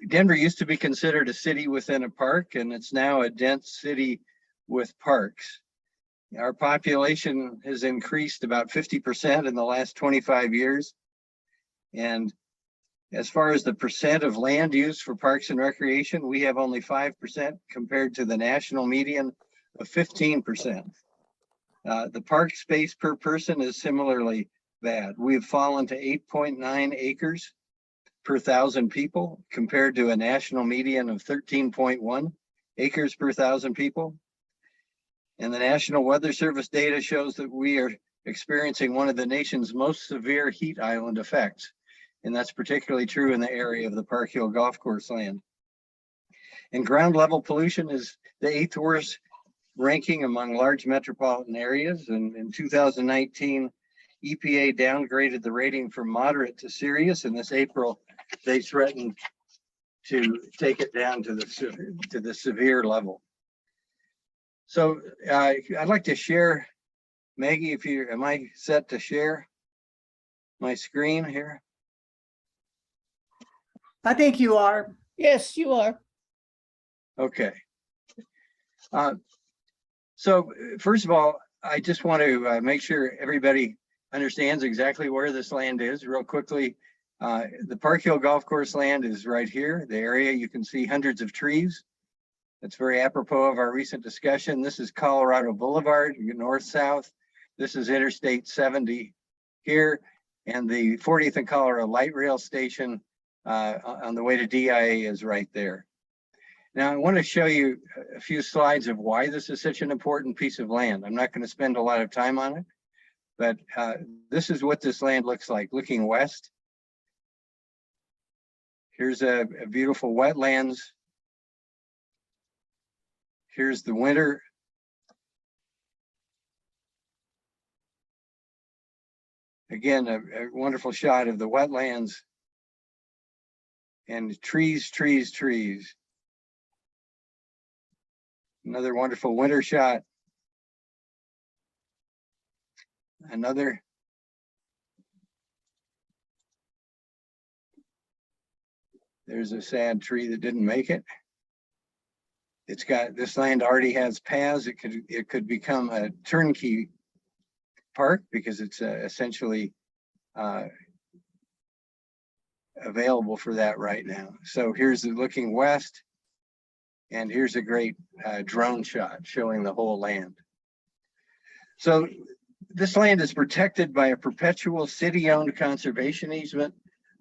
Denver used to be considered a city within a park, and it's now a dense city with parks. Our population has increased about 50% in the last 25 years. And as far as the percent of land used for parks and recreation, we have only 5% compared to the national median of 15%. The park space per person is similarly bad. We've fallen to 8.9 acres per 1,000 people compared to a national median of 13.1 acres per 1,000 people. And the National Weather Service data shows that we are experiencing one of the nation's most severe heat island effects. And that's particularly true in the area of the Park Hill Golf Course land. And ground level pollution is the 8th worst ranking among large metropolitan areas. And in 2019, EPA downgraded the rating from moderate to serious. And this April, they threatened to take it down to the severe level. So I'd like to share, Maggie, am I set to share my screen here? I think you are. Yes, you are. Okay. So first of all, I just want to make sure everybody understands exactly where this land is real quickly. The Park Hill Golf Course land is right here. The area, you can see hundreds of trees. That's very apropos of our recent discussion. This is Colorado Boulevard, north-south. This is Interstate 70 here, and the 40th and Colorado Light Rail Station on the way to DIA is right there. Now, I want to show you a few slides of why this is such an important piece of land. I'm not going to spend a lot of time on it, but this is what this land looks like, looking west. Here's a beautiful wetlands. Here's the winter. Again, a wonderful shot of the wetlands and trees, trees, trees. Another wonderful winter shot. Another. There's a sad tree that didn't make it. It's got, this land already has paths. It could become a turnkey park because it's essentially available for that right now. So here's the looking west, and here's a great drone shot showing the whole land. So this land is protected by a perpetual city-owned conservation easement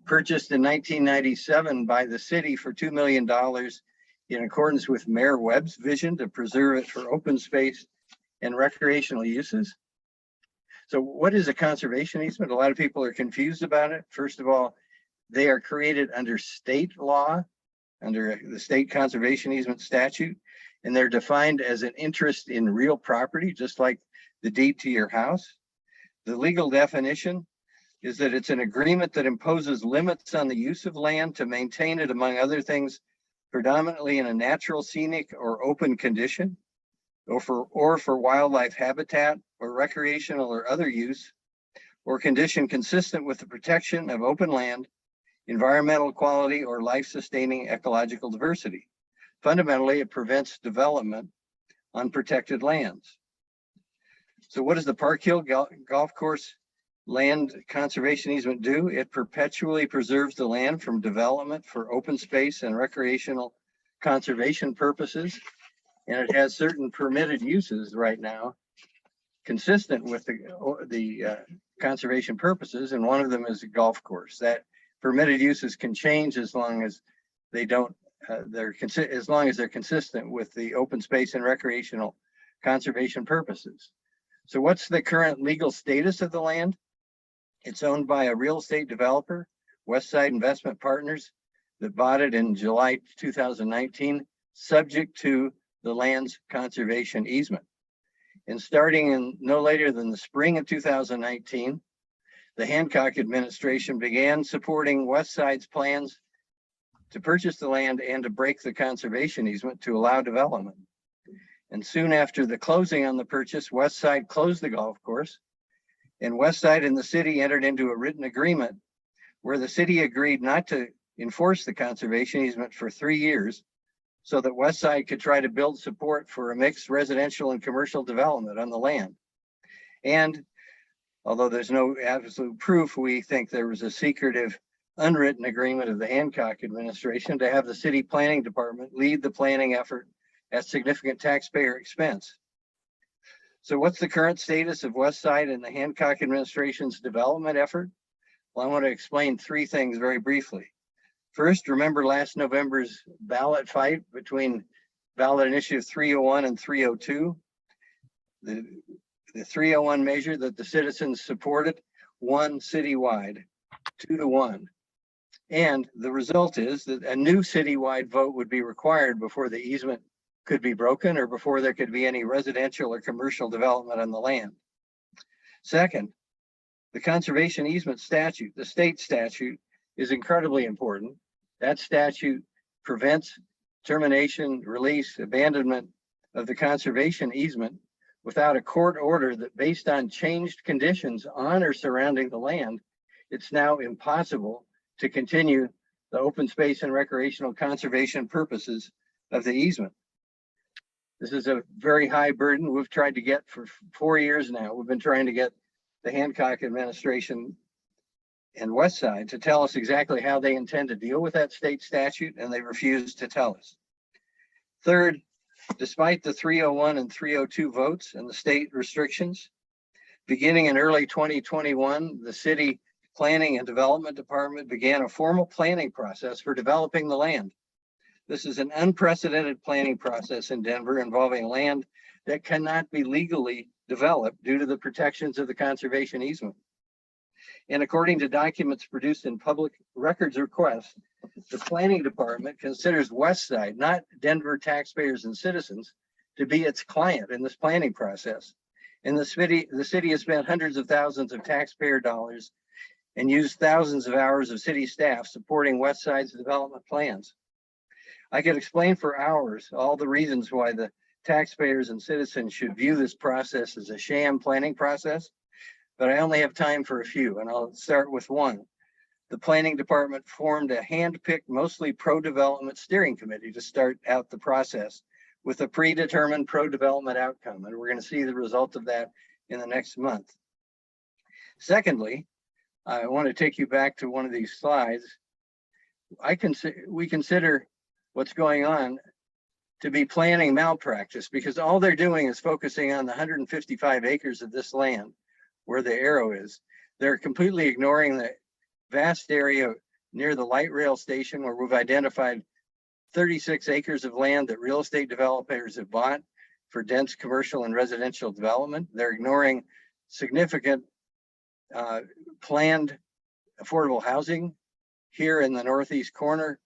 purchased in 1997 by the city for $2 million in accordance with Mayor Webb's vision to preserve it for open space and recreational uses. So what is a conservation easement? A lot of people are confused about it. First of all, they are created under state law, under the state conservation easement statute, and they're defined as an interest in real property, just like the deed to your house. The legal definition is that it's an agreement that imposes limits on the use of land to maintain it, among other things, predominantly in a natural, scenic, or open condition, or for wildlife habitat or recreational or other use, or condition consistent with the protection of open land, environmental quality, or life-sustaining ecological diversity. Fundamentally, it prevents development on protected lands. So what does the Park Hill Golf Course land conservation easement do? It perpetually preserves the land from development for open space and recreational conservation purposes. And it has certain permitted uses right now consistent with the conservation purposes. And one of them is a golf course. That permitted uses can change as long as they don't, as long as they're consistent with the open space and recreational conservation purposes. So what's the current legal status of the land? It's owned by a real estate developer, Westside Investment Partners, that bought it in July 2019, subject to the land's conservation easement. And starting in no later than the spring of 2019, the Hancock administration began supporting Westside's plans to purchase the land and to break the conservation easement to allow development. And soon after the closing on the purchase, Westside closed the golf course, and Westside and the city entered into a written agreement where the city agreed not to enforce the conservation easement for 3 years so that Westside could try to build support for a mixed residential and commercial development on the land. And although there's no absolute proof, we think there was a secretive, unwritten agreement of the Hancock administration to have the city planning department lead the planning effort at significant taxpayer expense. So what's the current status of Westside and the Hancock administration's development effort? Well, I want to explain 3 things very briefly. First, remember last November's ballot fight between ballot initiative 301 and 302? The 301 measure that the citizens supported won citywide, 2-1. And the result is that a new citywide vote would be required before the easement could be broken or before there could be any residential or commercial development on the land. Second, the conservation easement statute, the state statute, is incredibly important. That statute prevents termination, release, abandonment of the conservation easement without a court order that, based on changed conditions on or surrounding the land, it's now impossible to continue the open space and recreational conservation purposes of the easement. This is a very high burden we've tried to get for 4 years now. We've been trying to get the Hancock administration and Westside to tell us exactly how they intend to deal with that state statute, and they refuse to tell us. Third, despite the 301 and 302 votes and the state restrictions, beginning in early 2021, the city planning and development department began a formal planning process for developing the land. This is an unprecedented planning process in Denver involving land that cannot be legally developed due to the protections of the conservation easement. And according to documents produced in public records requests, the planning department considers Westside, not Denver taxpayers and citizens, to be its client in this planning process. And the city has spent hundreds of thousands of taxpayer dollars and used thousands of hours of city staff supporting West Side's development plans. I could explain for hours all the reasons why the taxpayers and citizens should view this process as a sham planning process, but I only have time for a few, and I'll start with one. The planning department formed a hand-picked, mostly pro-development steering committee to start out the process with a predetermined pro-development outcome, and we're going to see the result of that in the next month. Secondly, I want to take you back to one of these slides. We consider what's going on to be planning malpractice, because all they're doing is focusing on the 155 acres of this land where the arrow is. They're completely ignoring the vast area near the light rail station where we've identified 36 acres of land that real estate developers have bought for dense commercial and residential development. They're ignoring significant planned affordable housing here in the northeast corner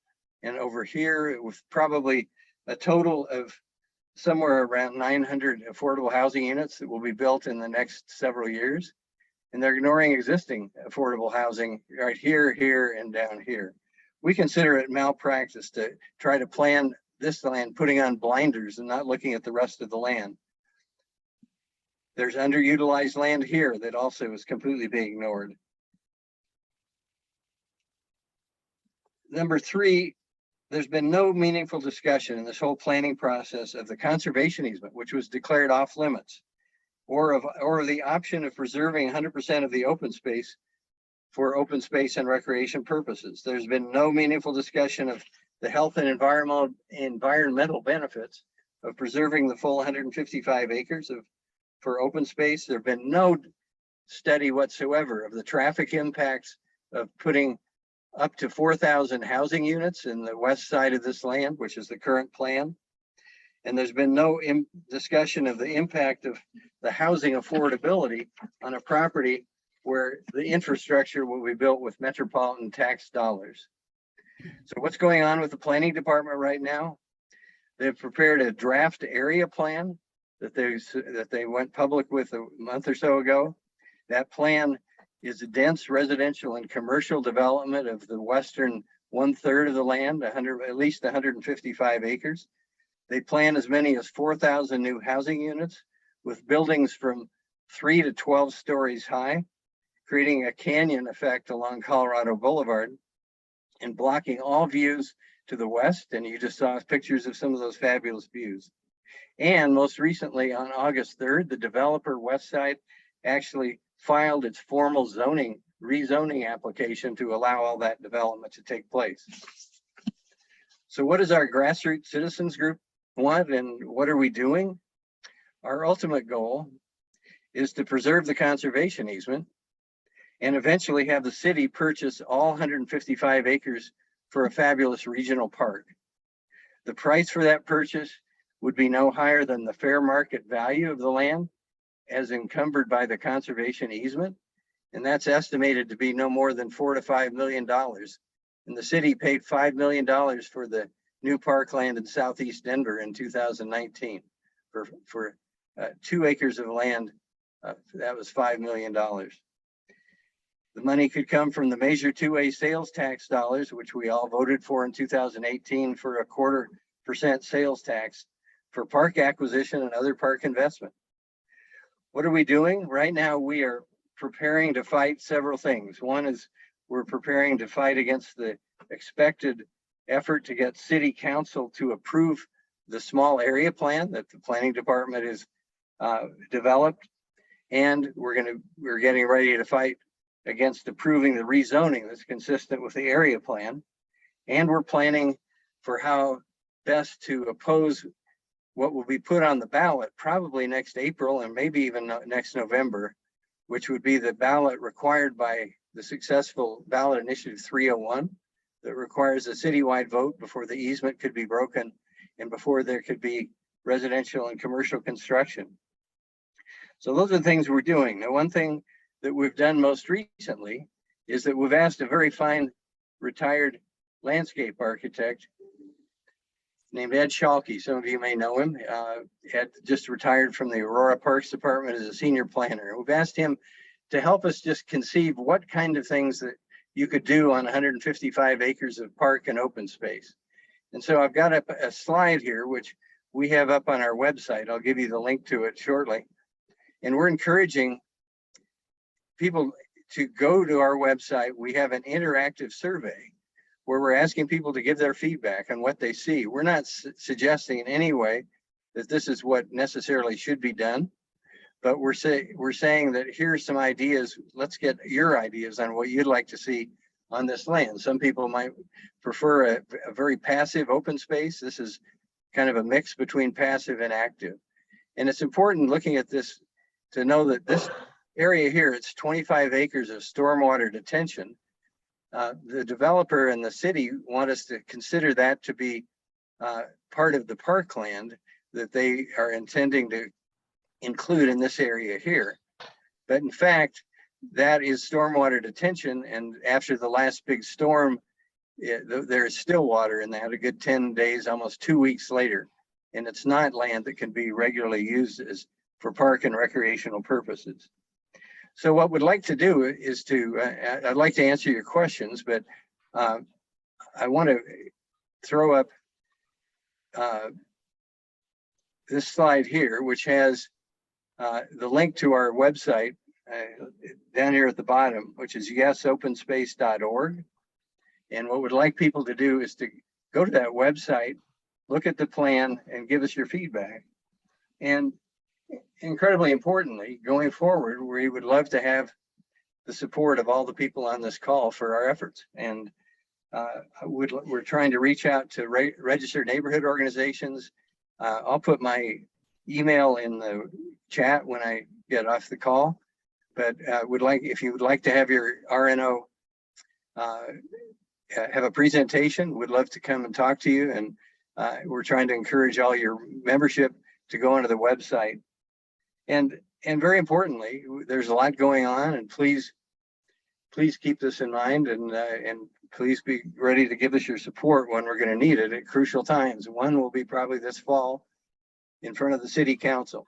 and over here, with probably a total of somewhere around 900 affordable housing units that will be built in the next several years. And they're ignoring existing affordable housing right here, here, and down here. We consider it malpractice to try to plan this land, putting on blinders and not looking at the rest of the land. There's underutilized land here that also is completely being ignored. Number three, there's been no meaningful discussion in this whole planning process of the conservation easement, which was declared off limits, or the option of preserving 100% of the open space for open space and recreation purposes. There's been no meaningful discussion of the health and environmental benefits of preserving the full 155 acres for open space. There have been no study whatsoever of the traffic impacts of putting up to 4,000 housing units in the west side of this land, which is the current plan. And there's been no discussion of the impact of the housing affordability on a property where the infrastructure will be built with metropolitan tax dollars. So what's going on with the planning department right now? They've prepared a draft area plan that they went public with a month or so ago. That plan is a dense residential and commercial development of the western 1/3 of the land, at least 155 acres. They plan as many as 4,000 new housing units with buildings from 3 to 12 stories high, creating a canyon effect along Colorado Boulevard and blocking all views to the west. And you just saw pictures of some of those fabulous views. And most recently on August 3rd, the developer Westside actually filed its formal rezoning application to allow all that development to take place. So what does our grassroots citizens group want, and what are we doing? Our ultimate goal is to preserve the conservation easement and eventually have the city purchase all 155 acres for a fabulous regional park. The price for that purchase would be no higher than the fair market value of the land as encumbered by the conservation easement. And that's estimated to be no more than $4 to $5 million. And the city paid $5 million for the new parkland in Southeast Denver in 2019 for 2 acres of land. That was $5 million. The money could come from the Measure 2A sales tax dollars, which we all voted for in 2018 for a 0.25% sales tax for park acquisition and other park investment. What are we doing? Right now, we are preparing to fight several things. One is we're preparing to fight against the expected effort to get city council to approve the small area plan that the planning department has developed. And we're getting ready to fight against approving the rezoning that's consistent with the area plan. And we're planning for how best to oppose what will be put on the ballot probably next April and maybe even next November, which would be the ballot required by the successful ballot initiative 301 that requires a citywide vote before the easement could be broken and before there could be residential and commercial construction. So those are the things we're doing. Now, one thing that we've done most recently is that we've asked a very fine retired landscape architect named Ed Schalke. Some of you may know him. Ed just retired from the Aurora Parks Department as a senior planner. We've asked him to help us just conceive what kind of things that you could do on 155 acres of park and open space. And so I've got a slide here, which we have up on our website. I'll give you the link to it shortly. And we're encouraging people to go to our website. We have an interactive survey where we're asking people to give their feedback on what they see. We're not suggesting in any way that this is what necessarily should be done, but we're saying that here's some ideas. Let's get your ideas on what you'd like to see on this land. Some people might prefer a very passive open space. This is kind of a mix between passive and active. And it's important looking at this to know that this area here, it's 25 acres of stormwater detention. The developer and the city want us to consider that to be part of the parkland that they are intending to include in this area here. But in fact, that is stormwater detention. And after the last big storm, there is still water in that a good 10 days, almost 2 weeks later. And it's not land that can be regularly used as for park and recreational purposes. So what we'd like to do is I'd like to answer your questions, but I want to throw up this slide here, which has the link to our website down here at the bottom, which is yesopenspace.org. And what we'd like people to do is to go to that website, look at the plan, and give us your feedback. And incredibly importantly, going forward, we would love to have the support of all the people on this call for our efforts. And we're trying to reach out to registered neighborhood organizations. I'll put my email in the chat when I get off the call, but if you would like to have your RNO have a presentation, we'd love to come and talk to you. And we're trying to encourage all your membership to go onto the website. And very importantly, there's a lot going on, and please keep this in mind, and please be ready to give us your support when we're going to need it at crucial times. One will be probably this fall in front of the city council.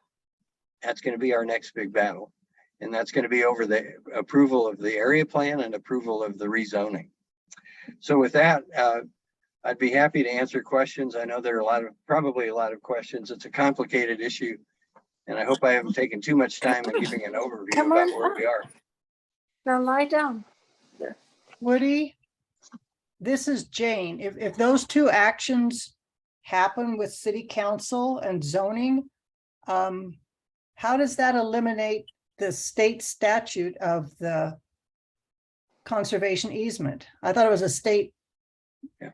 That's going to be our next big battle. And that's going to be over the approval of the area plan and approval of the rezoning. So with that, I'd be happy to answer questions. I know there are probably a lot of questions. It's a complicated issue. And I hope I haven't taken too much time in giving an overview about where we are. Now lie down. Woody, this is Jane. If those two actions happen with city council and zoning, how does that eliminate the state statute of the conservation easement? I thought it was a state. Yeah,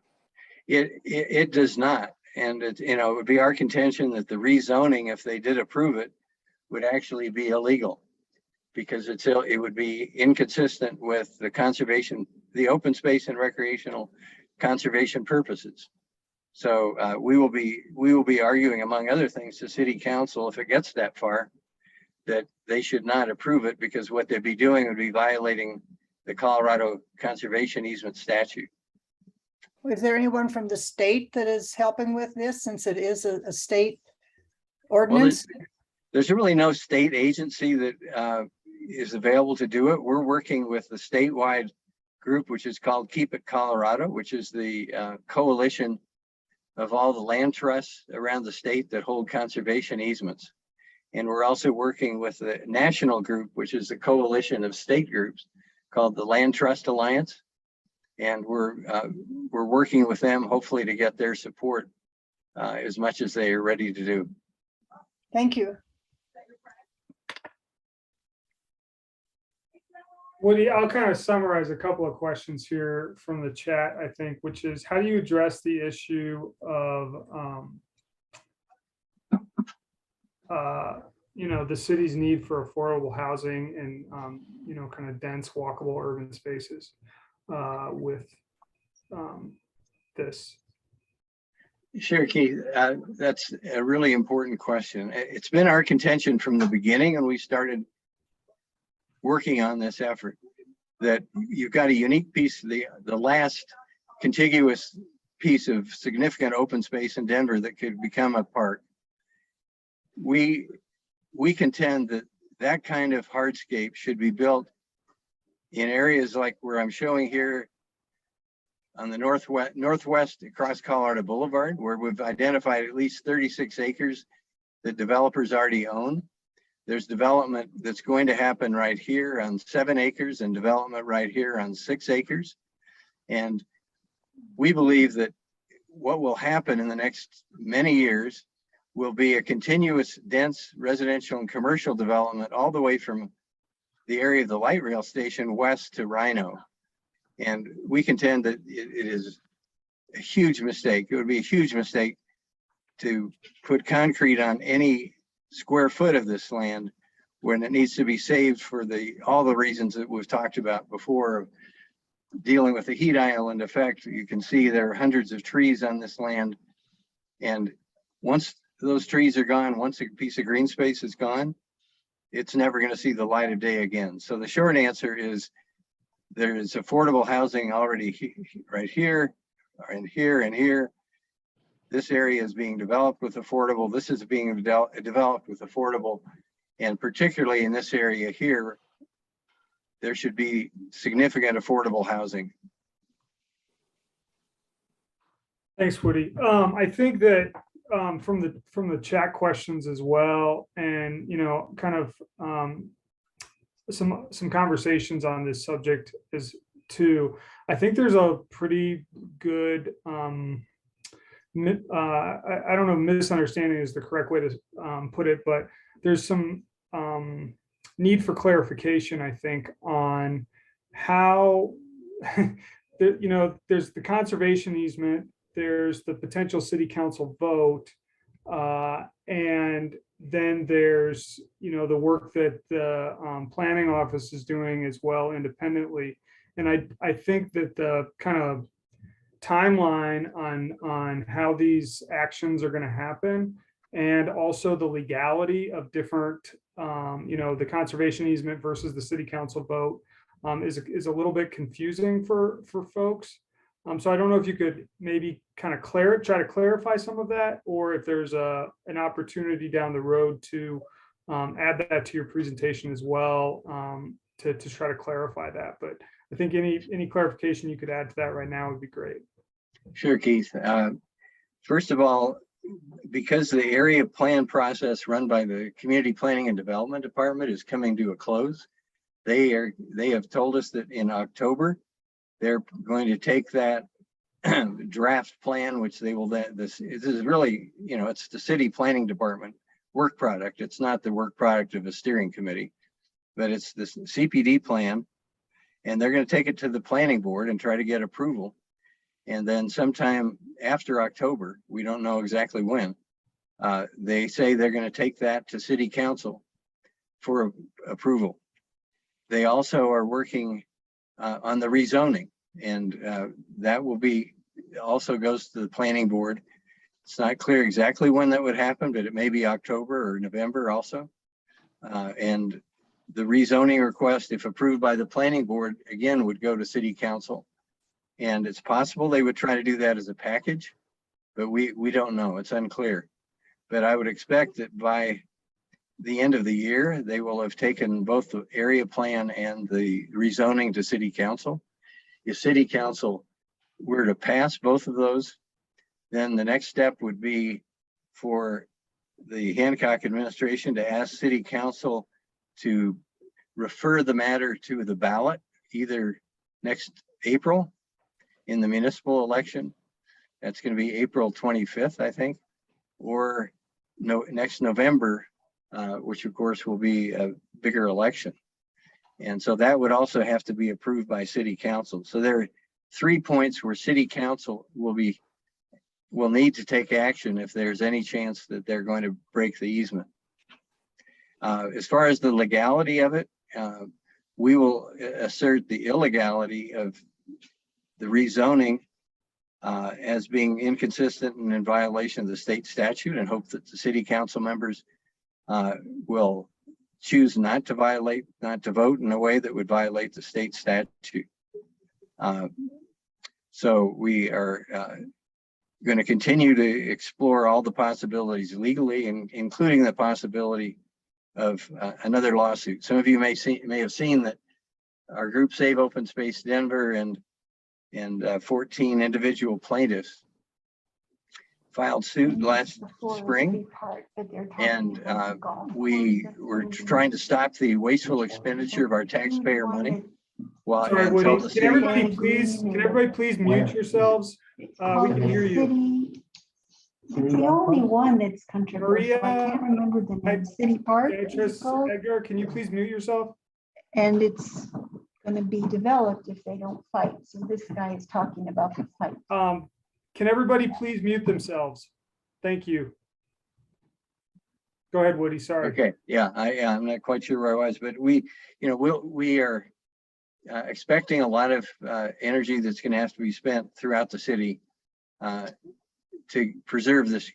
it does not. And it would be our contention that the rezoning, if they did approve it, would actually be illegal, because it would be inconsistent with the conservation, the open space and recreational conservation purposes. So we will be arguing, among other things, to city council, if it gets that far, that they should not approve it, because what they'd be doing would be violating the Colorado conservation easement statute. Is there anyone from the state that is helping with this, since it is a state ordinance? Well, there's really no state agency that is available to do it. We're working with the statewide group, which is called Keep It Colorado, which is the coalition of all the land trusts around the state that hold conservation easements. And we're also working with the national group, which is the coalition of state groups called the Land Trust Alliance. And we're working with them, hopefully, to get their support as much as they are ready to do. Thank you. Woody, I'll kind of summarize a couple of questions here from the chat, I think, which is, how do you address the issue of, the city's need for affordable housing and, kind of dense walkable urban spaces with this? Sure, Keith. That's a really important question. It's been our contention from the beginning, and we started working on this effort, that you've got a unique piece, the last contiguous piece of significant open space in Denver that could become a park. We contend that that kind of hardscape should be built in areas like where I'm showing here on the northwest across Colorado Boulevard, where we've identified at least 36 acres that developers already own. There's development that's going to happen right here on 7 acres and development right here on 6 acres. And we believe that what will happen in the next many years will be a continuous dense residential and commercial development all the way from the area of the light rail station west to Rhino. And we contend that it is a huge mistake. It would be a huge mistake to put concrete on any square foot of this land when it needs to be saved for all the reasons that we've talked about before, dealing with the heat island effect. You can see there are hundreds of trees on this land. And once those trees are gone, once a piece of green space is gone, it's never going to see the light of day again. So the short answer is there is affordable housing already right here, and here, and here. This area is being developed with affordable. This is being developed with affordable. And particularly in this area here, there should be significant affordable housing. Thanks, Woody. I think that from the chat questions as well, and kind of some conversations on this subject is too. I think there's a pretty good I don't know, misunderstanding is the correct way to put it, but there's some need for clarification, I think, on how there's the conservation easement, there's the potential city council vote, and then there's the work that the planning office is doing as well independently. And I think that the kind of timeline on how these actions are going to happen, and also the legality of different the conservation easement versus the city council vote is a little bit confusing for folks. So I don't know if you could maybe kind of try to clarify some of that, or if there's an opportunity down the road to add that to your presentation as well, to try to clarify that. But I think any clarification you could add to that right now would be great. Sure, Keith. First of all, because the area plan process run by the Community Planning and Development Department is coming to a close, they have told us that in October, they're going to take that draft plan, which they will then, this is really, it's the city planning department work product. It's not the work product of a steering committee, but it's this CPD plan. And they're going to take it to the planning board and try to get approval. And then sometime after October, we don't know exactly when, they say they're going to take that to city council for approval. They also are working on the rezoning, and that will be also goes to the planning board. It's not clear exactly when that would happen, but it may be October or November also. And the rezoning request, if approved by the planning board, again, would go to city council. And it's possible they would try to do that as a package, but we don't know. It's unclear. But I would expect that by the end of the year, they will have taken both the area plan and the rezoning to city council. If city council were to pass both of those, then the next step would be for the Hancock administration to ask city council to refer the matter to the ballot, either next April in the municipal election. That's going to be April 25th, I think, or next November, which of course will be a bigger election. And so that would also have to be approved by city council. So there are 3 points where city council will need to take action if there's any chance that they're going to break the easement. As far as the legality of it, we will assert the illegality of the rezoning as being inconsistent and in violation of the state statute, and hope that the city council members will choose not to vote in a way that would violate the state statute. So we are going to continue to explore all the possibilities legally, including the possibility of another lawsuit. Some of you may have seen that our group Save Open Space Denver and 14 individual plaintiffs filed suit last spring, and we were trying to stop the wasteful expenditure of our taxpayer money. Well, Sorry, and tell Woody, the can everybody city, please mute yourselves? We can hear you. It's the only one that's controversial. I Maria, can't remember the name. City Park. Beatrice, Edgar, can you please mute yourself? And it's going to be developed if they don't fight. So this guy is talking about the fight. Can everybody please mute themselves? Thank you. Go ahead, Woody, sorry. okay, yeah, I'm not quite sure where I was, but we are expecting a lot of energy that's going to have to be spent throughout the city to preserve this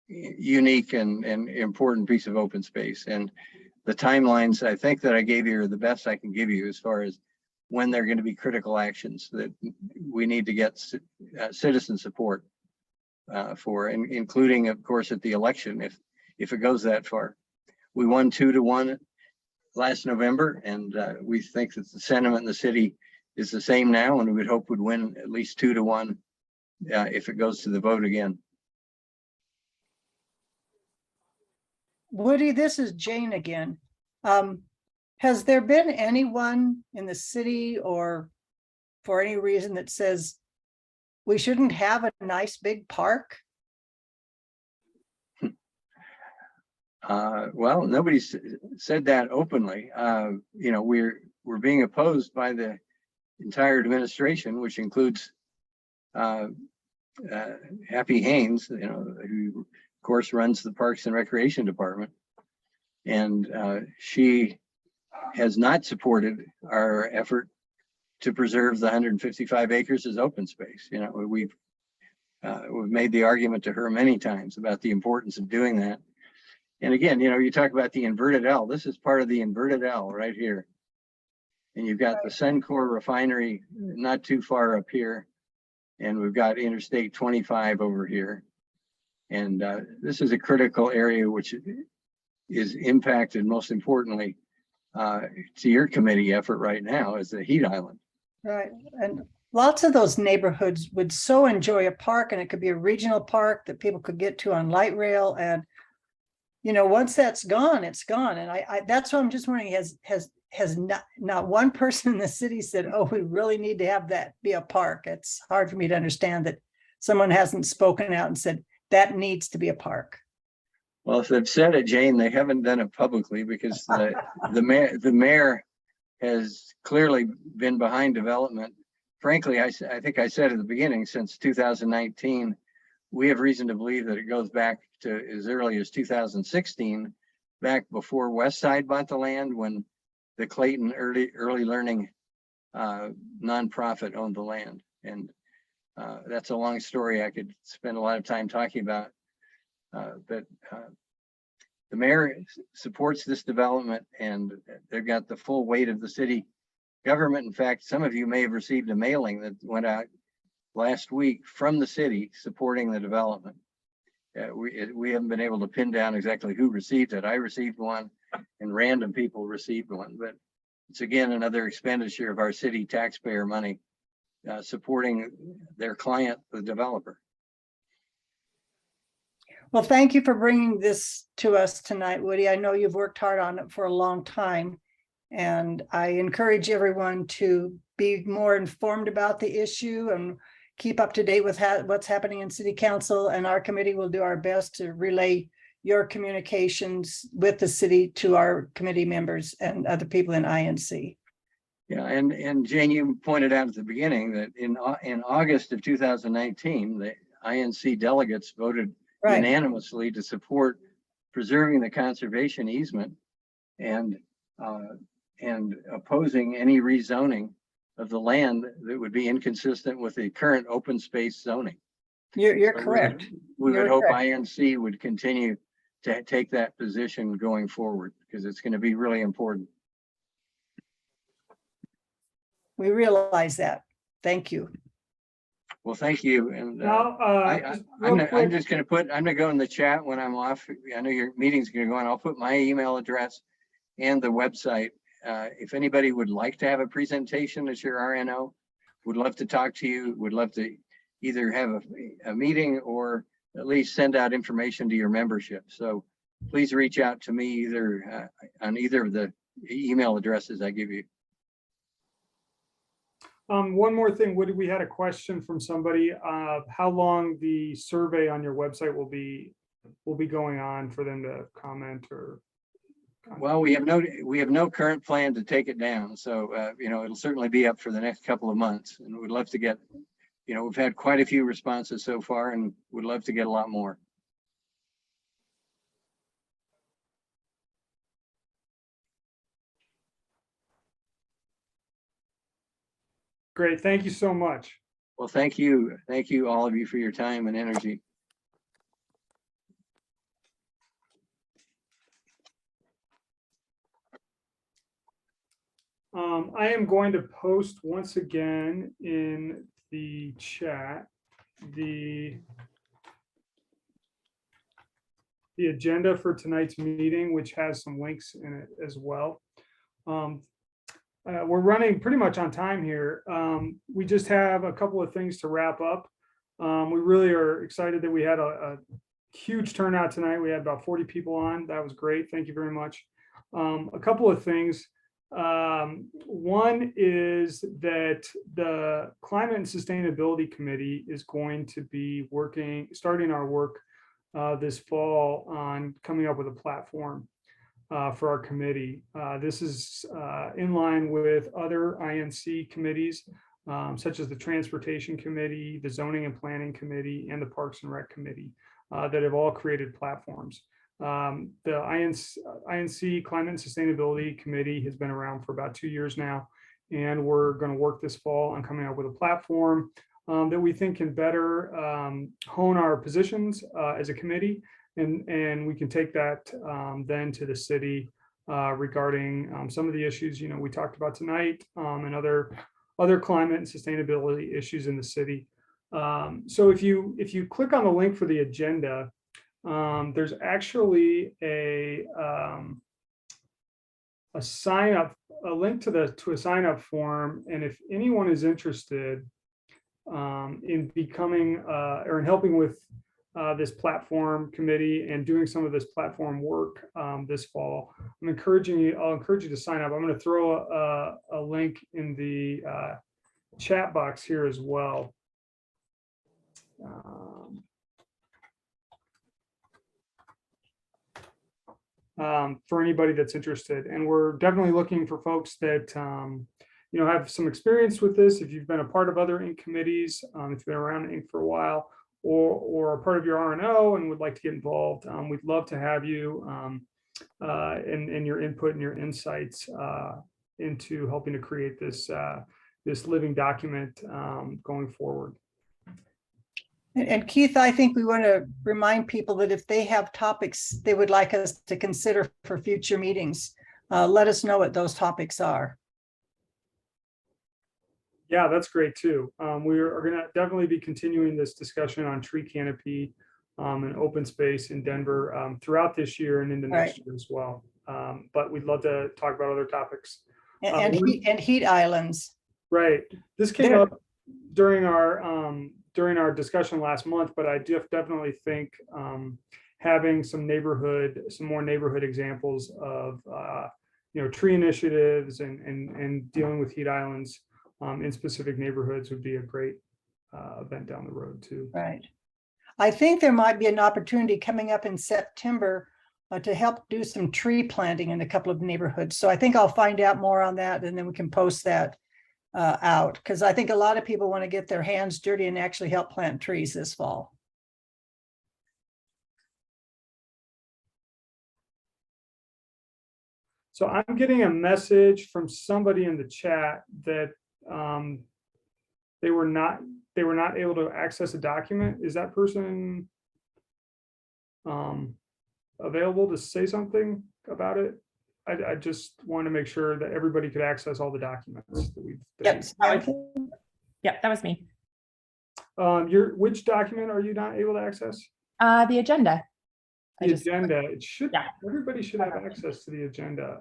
unique and important piece of open space. And the timelines I think that I gave you are the best I can give you as far as when they're going to be critical actions that we need to get citizen support for, including, of course, at the election, if it goes that far. We won 2-1 last November, and we think that the sentiment in the city is the same now, and we would hope would win at least 2-1 if it goes to the vote again. Woody, this is Jane again. Has there been anyone in the city or for any reason that says we shouldn't have a nice big park? Well, nobody's said that openly. We're being opposed by the entire administration, which includes Happy Haynes, who of course runs the Parks and Recreation Department, and she has not supported our effort to preserve the 155 acres as open space. We've made the argument to her many times about the importance of doing that. And again, you talk about the inverted L. This is part of the inverted L right here. And you've got the Suncor refinery not too far up here. And we've got Interstate 25 over here. And this is a critical area which is impacted most importantly to your committee effort right now is the heat island. Right. And lots of those neighborhoods would so enjoy a park, and it could be a regional park that people could get to on light rail. And once that's gone, it's gone. And I that's what I'm just wondering, has not one person in the city said, oh, we really need to have that be a park? It's hard for me to understand that someone hasn't spoken out and said that needs to be a park. Well, if they've said it, Jane, they haven't done it publicly because the mayor has clearly been behind development. Frankly, I think I said at the beginning, since 2019, we have reason to believe that it goes back to as early as 2016, back before Westside bought the land, when the Clayton Early Learning nonprofit owned the land. And that's a long story I could spend a lot of time talking about. But the mayor supports this development, and they've got the full weight of the city government. In fact, some of you may have received a mailing that went out last week from the city supporting the development. We haven't been able to pin down exactly who received it. I received one, and random people received one, but it's again another expenditure of our city taxpayer money supporting their client, the developer. Well, thank you for bringing this to us tonight, Woody. I know you've worked hard on it for a long time, and I encourage everyone to be more informed about the issue and keep up to date with what's happening in City Council, and our committee will do our best to relay your communications with the city to our committee members and other people in INC. Yeah, and Jane, you pointed out at the beginning that in August of 2019, the INC delegates voted unanimously to support preserving the conservation easement and opposing any rezoning of the land that would be inconsistent with the current open space zoning. You're correct. We would hope INC would continue to take that position going forward, because it's going to be really important. We realize that. Thank you. Well, thank you. And Now, I'm real I'm quick, just gonna go in the chat when I'm off. I know your meeting's gonna go on. I'll put my email address and the website. If anybody would like to have a presentation as your RNO, would love to talk to you, would love to either have a meeting or at least send out information to your membership. So please reach out to me either on either of the email addresses I give you. one more thing, we had a question from somebody, how long the survey on your website will be going on for them to comment or? Well, we have no current plan to take it down. So, you know, it'll certainly be up for the next couple of months, and we'd love to get, you know, we've had quite a few responses so far and would love to get a lot more. Great, thank you so much. Well, thank you. Thank you, all of you, for your time and energy. I am going to post once again in the chat the agenda for tonight's meeting, which has some links in it as well. We're running pretty much on time here. We just have a couple of things to wrap up. We really are excited that we had a huge turnout tonight. We had about 40 people on. That was great. Thank you very much. A couple of things. One is that the Climate and Sustainability Committee is going to be starting our work this fall on coming up with a platform for our committee. This is in line with other INC committees, such as the Transportation Committee, the Zoning and Planning Committee, and the Parks and Rec Committee that have all created platforms. The INC Climate and Sustainability Committee has been around for about 2 years now, and we're going to work this fall on coming up with a platform that we think can better hone our positions as a committee, and we can take that then to the city regarding some of the issues we talked about tonight, and other climate and sustainability issues in the city. So if you click on the link for the agenda, there's actually a link to a sign up form, and if anyone is interested in becoming or in helping with this platform committee and doing some of this platform work this fall, I'll encourage you to sign up. I'm going to throw a link in the chat box here as well. For anybody that's interested, and we're definitely looking for folks that have some experience with this. If you've been a part of other Inc. committees, if you've been around Inc. for a while, or a part of your RNO and would like to get involved, we'd love to have you and your input and your insights into helping to create this living document going forward. And Keith, I think we want to remind people that if they have topics they would like us to consider for future meetings, let us know what those topics are. Yeah, that's great too. We are going to definitely be continuing this discussion on tree canopy and open space in Denver throughout this year and into next year as well. But we'd love to talk about other topics. And heat islands. Right. This came up during our discussion last month, but I definitely think having some more neighborhood examples of tree initiatives and dealing with heat islands in specific neighborhoods would be a great event down the road too. Right. I think there might be an opportunity coming up in September to help do some tree planting in a couple of neighborhoods. So I think I'll find out more on that, and then we can post that out, because I think a lot of people want to get their hands dirty and actually help plant trees this fall. So I'm getting a message from somebody in the chat that they were not able to access a document. Is that person available to say something about it? I just want to make sure that everybody could access all the documents that we've. Yep, that was me. Which document are you not able to access? The agenda. I The just, agenda. It should, Yeah. everybody should have access to the agenda.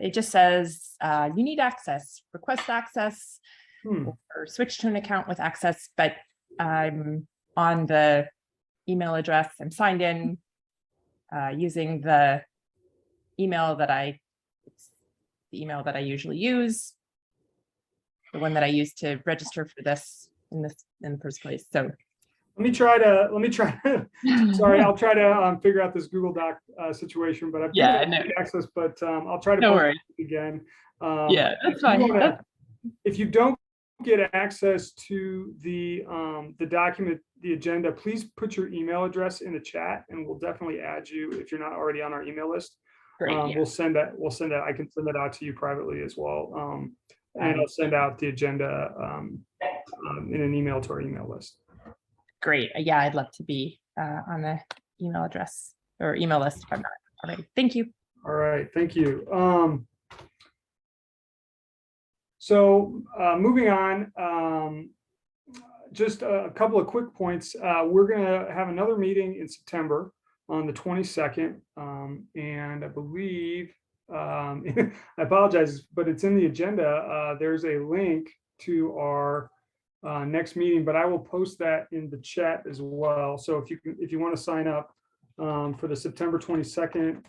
it just says, you need access, request access, Hmm. or switch to an account with access, but I'm on the email address. I'm signed in using the email that it's the email that I usually use, the one that I used to register for this in the first place. So Let me try to, sorry, I'll try to figure out this Google Doc situation, but I've Yeah, given you access, but I'll try to No post worries. it again. Yeah, if that's you fine. wanna- If you don't get access to the document, the agenda, please put your email address in the chat and we'll definitely add you if you're not already on our email list. Great. Yeah. We'll send that, I can send that out to you privately as well. And I'll send out the agenda in an email to our email list. Great. Yeah, I'd love to be on the email address or email list if I'm not already. Thank you. All right, thank you. So moving on, just a couple of quick points. We're gonna have another meeting in September on the 22nd. And I believe, I apologize, but it's in the agenda. There's a link to our next meeting, but I will post that in the chat as well. So if you want to sign up for the September 22nd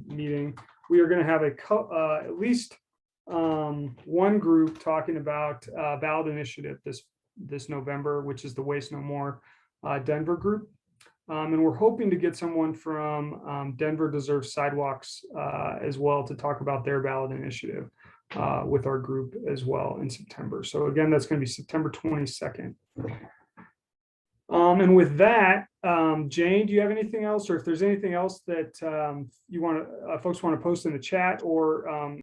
meeting, we are going to have at least one group talking about ballot initiative this November, which is the Waste No More Denver group. And we're hoping to get someone from Denver Deserves Sidewalks as well to talk about their ballot initiative with our group as well in September. So again, that's going to be September 22nd. And with that, Jane, do you have anything else, or if there's anything else that you want to, folks want to post in the chat, or